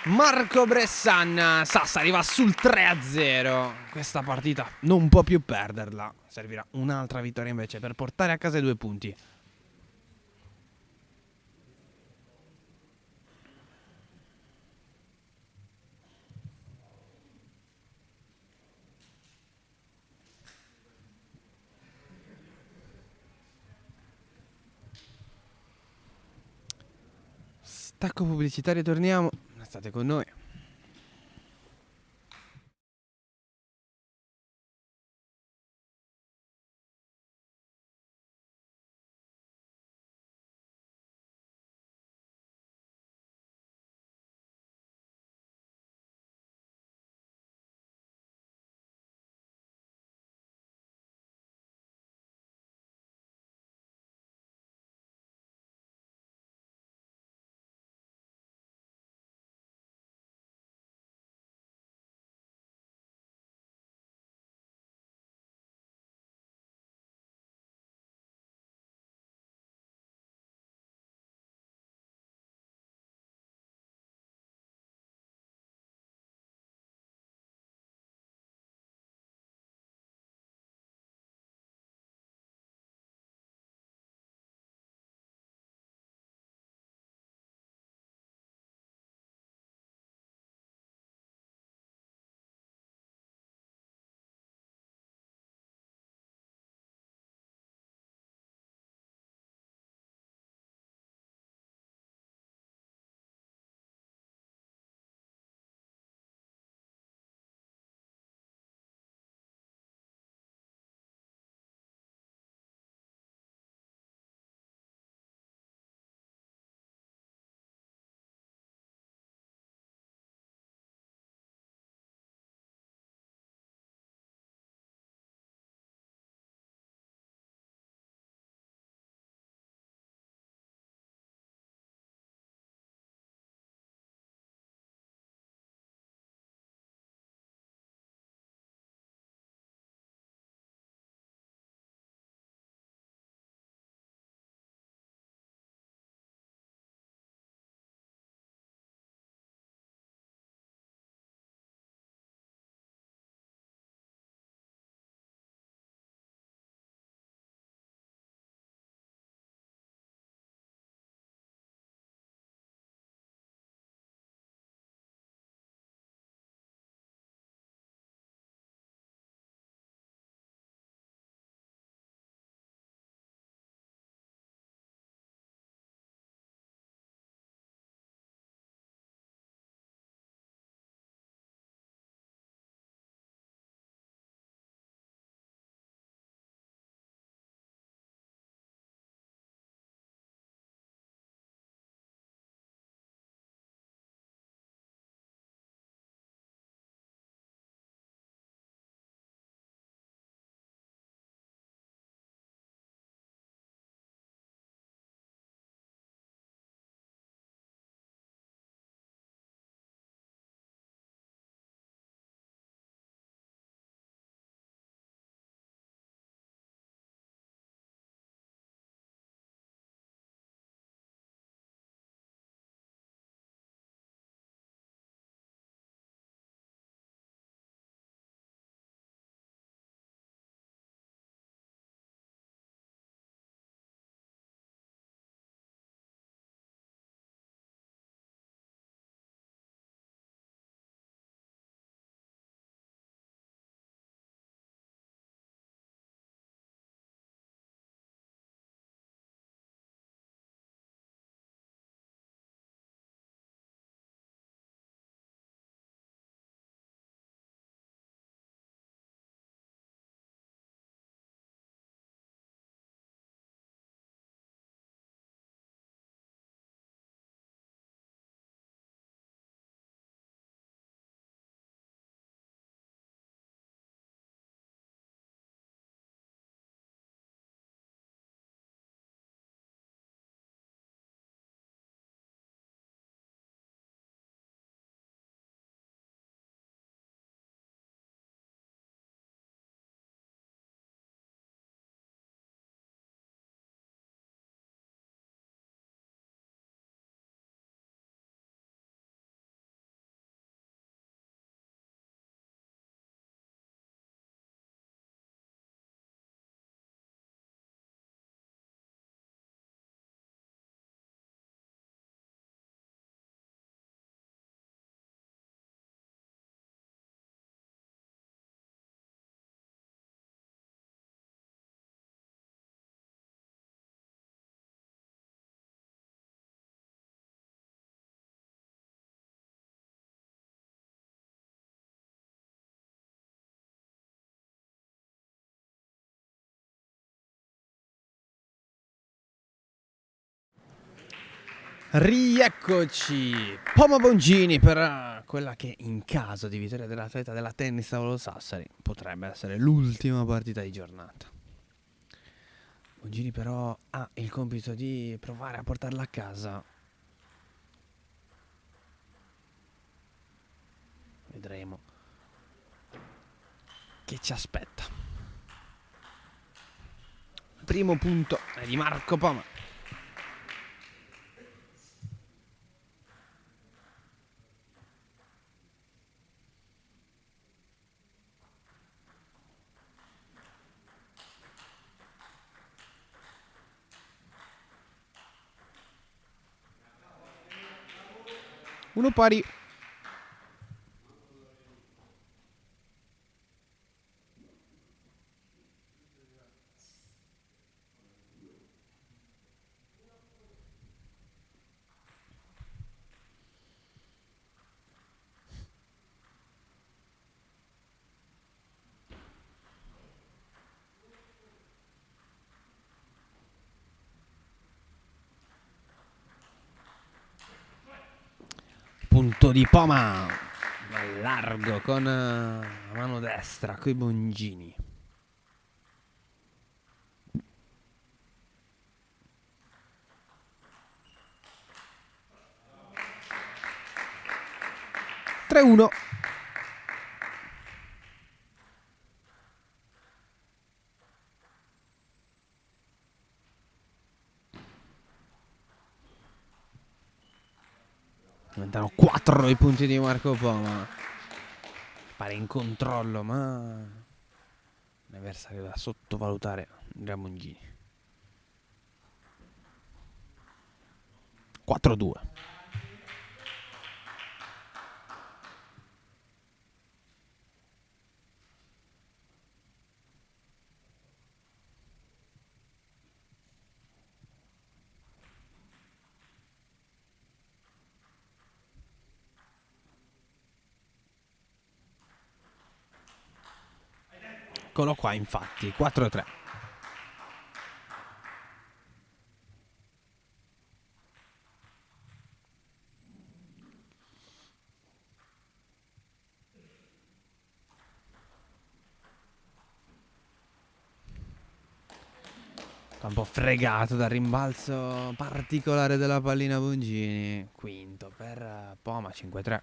Marco Bressan. Sassa arriva sul 3-0. Questa partita non può più perderla. Servirà un'altra vittoria invece per portare a casa i 2 punti. Stacco pubblicitario, torniamo. State con noi. Rieccoci, Poma Bongini per quella che in caso di vittoria dell'atleta della Tennis Tavolo Sassari potrebbe essere l'ultima partita di giornata. Bongini però ha il compito di provare a portarla a casa. Vedremo che ci aspetta. Primo punto è di Marco Poma. Uno pari. Punto di Poma al largo con la mano destra coi Bongini. Tre uno. Diventano 4 i punti di Marco Poma. Pare in controllo, ma un avversario da sottovalutare, Andrea Bongini. 4-2. Eccolo qua, infatti, 4-3. Un po' fregato dal rimbalzo particolare della pallina Bongini. Quinto per Poma, 5-3.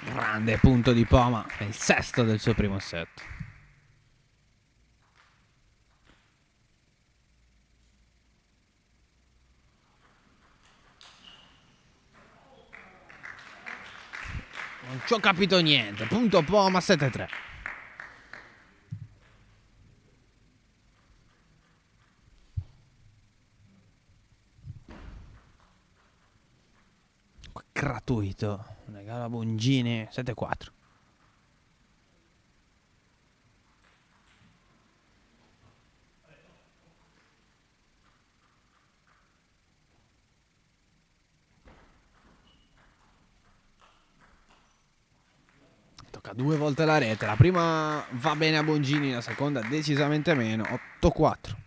Grande punto di Poma, è il sesto del suo primo set. Non ci ho capito niente. Punto Poma, 7-3. Gratuito. Regalo a Bongini, 7-4. Tocca 2 volte la rete. La prima va bene a Bongini, la seconda decisamente meno. 8-4.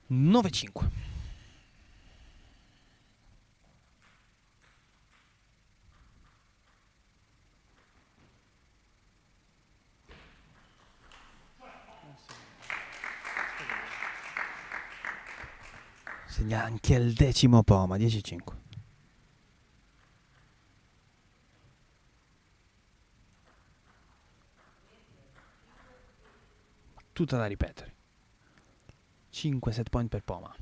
Nove 5. Segna anche il decimo Poma, 10-5. tutta da ripetere. 5 set point per Poma.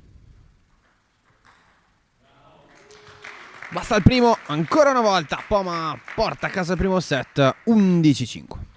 Basta il primo, ancora una volta. Poma porta a casa il primo set, 11-5.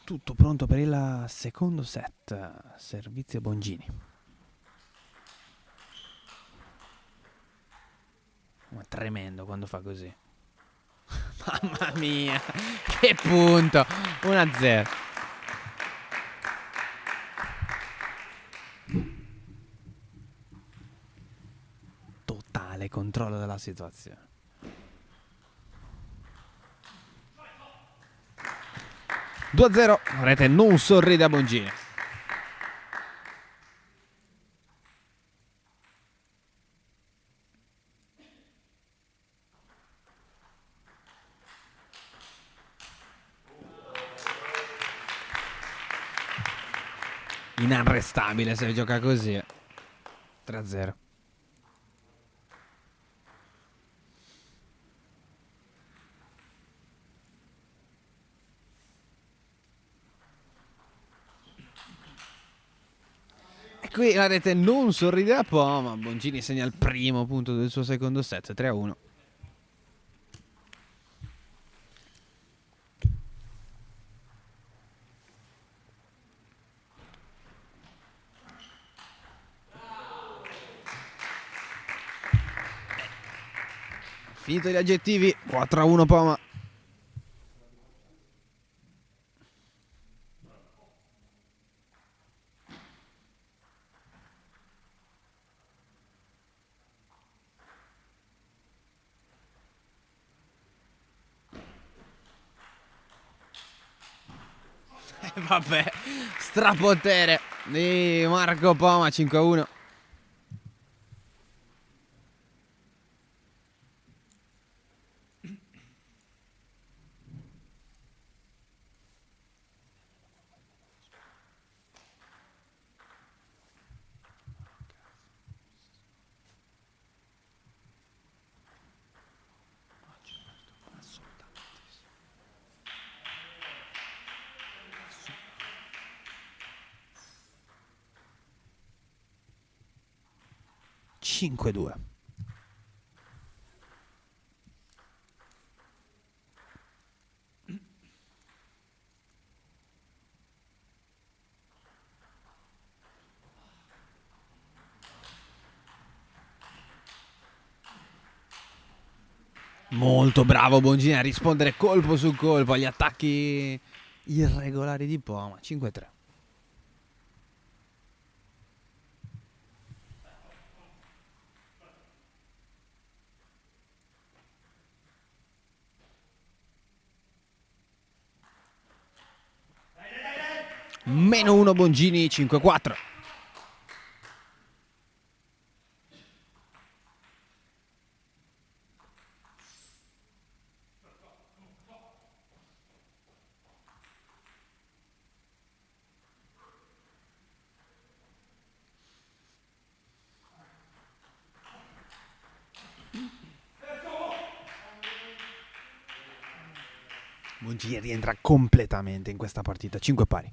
Tutto pronto per il secondo set. Servizio Bongini. Ma tremendo quando fa così. Mamma mia, che punto. 1-0. Totale controllo della situazione. (2-0). Rete non sorride a Bongini. Inarrestabile se gioca così. 3-0. E qui la rete non sorride a Poma. Bongini segna il primo punto del suo secondo set. 3-1. Finito gli aggettivi. 4-1 Poma. Vabbè, strapotere di Marco Poma. 5-1. Cinque due. Molto bravo Bongini a rispondere colpo su colpo agli attacchi irregolari di Poma. 5-3. -1 Bongini. 5-4. Bongini rientra completamente in questa partita. 5 pari.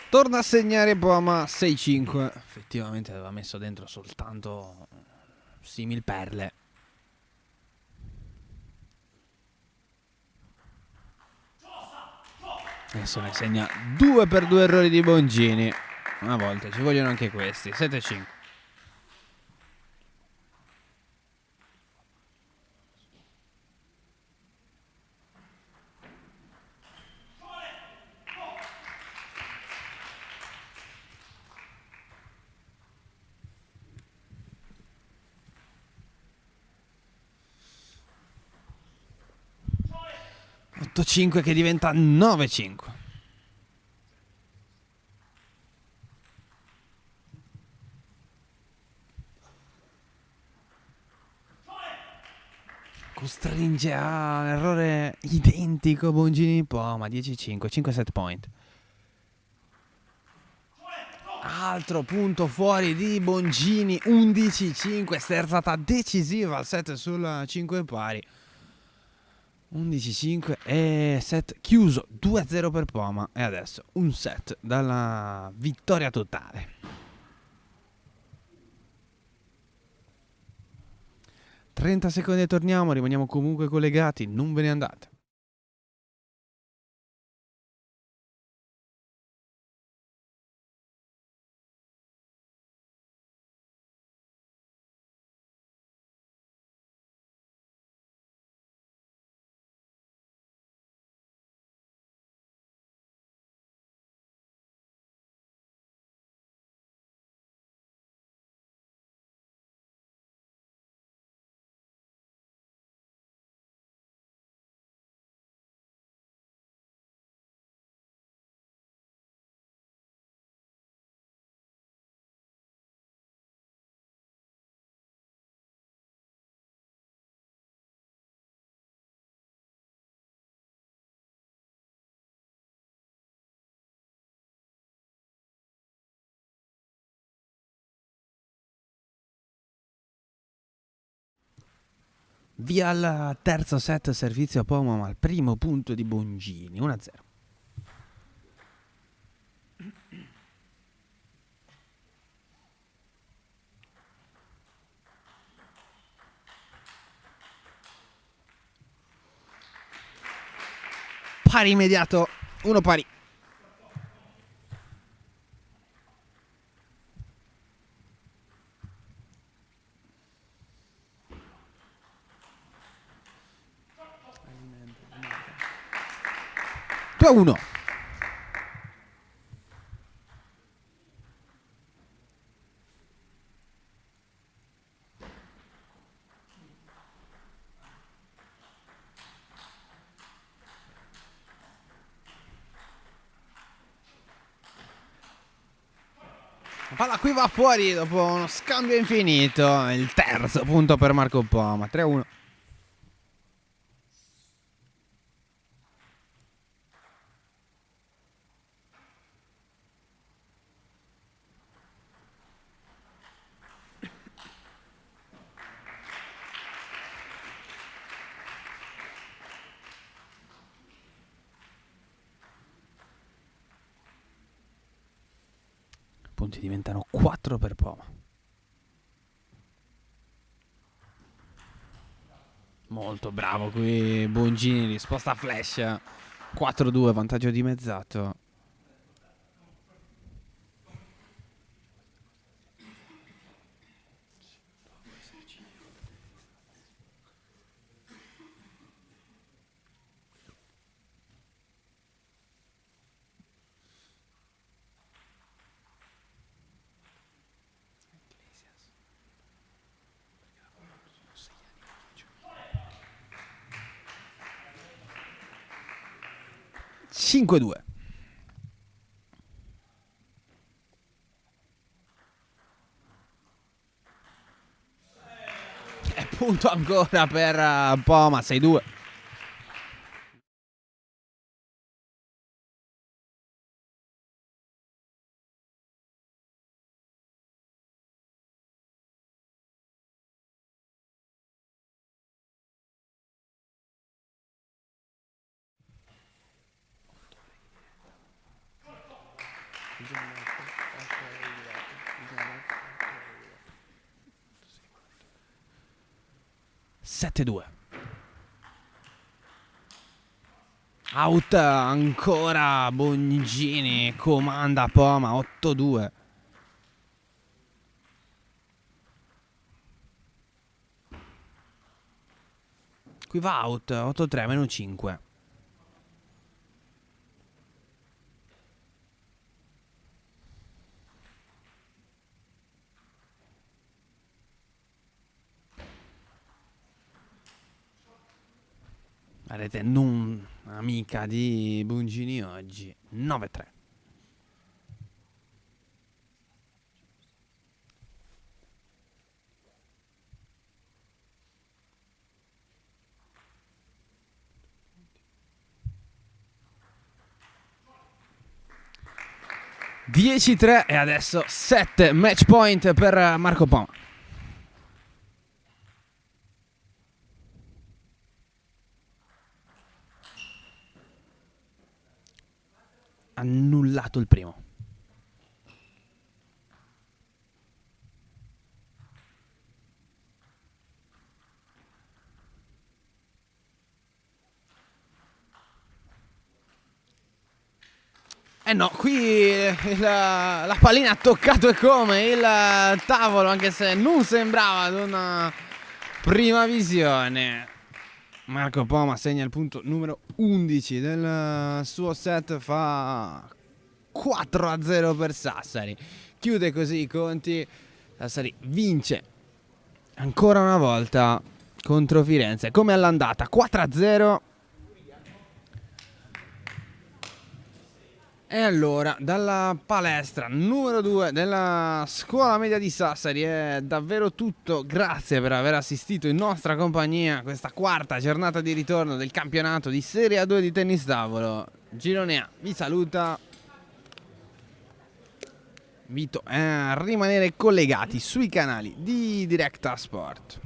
Torna a segnare Poma 6-5. Effettivamente aveva messo dentro soltanto simil perle. Adesso ne segna 2 per 2 errori di Bongini. Una volta ci vogliono anche questi. 7-5. (8-5) che diventa 9-5. Costringe a un errore identico Bongini Poma. 10-5, 5 set point. Altro punto fuori di Bongini. 11-5, sterzata decisiva al set sul 5 pari. 11-5 e set chiuso. 2-0 per Poma. E adesso un set dalla vittoria totale. 30 secondi e torniamo. Rimaniamo comunque collegati. Non ve ne andate. Via al terzo set, servizio a Poma, ma al primo punto di Bongini. 1-0. Pari immediato. 1 pari. a 1. La palla qui va fuori dopo uno scambio infinito. Il terzo punto per Marco Poma. 3-1. Punti diventano 4 per Poma. Molto bravo qui Bongini, risposta a flash. 4-2, vantaggio dimezzato. Cinque 2. E punto ancora per Poma. 6-2. 7-2. Out ancora Bongini, comanda Poma, 8-2. Qui va out, 8-3, meno 5. La rete non amica di Bongini oggi, 9-3. (10-3) e adesso 7 match point per Marco Poma. Annullato il primo. Eh no, qui la pallina ha toccato e come il tavolo, anche se non sembrava ad una prima visione. Marco Poma segna il punto numero 11 del suo set, fa 4-0 per Sassari. Chiude così i conti. Sassari vince ancora una volta contro Firenze, come all'andata, 4-0. E allora, dalla palestra numero 2 della scuola media di Sassari è davvero tutto. Grazie per aver assistito in nostra compagnia a questa quarta giornata di ritorno del campionato di Serie A2 di tennis tavolo. Girone A vi saluta. Invito a rimanere collegati sui canali di Directa Sport.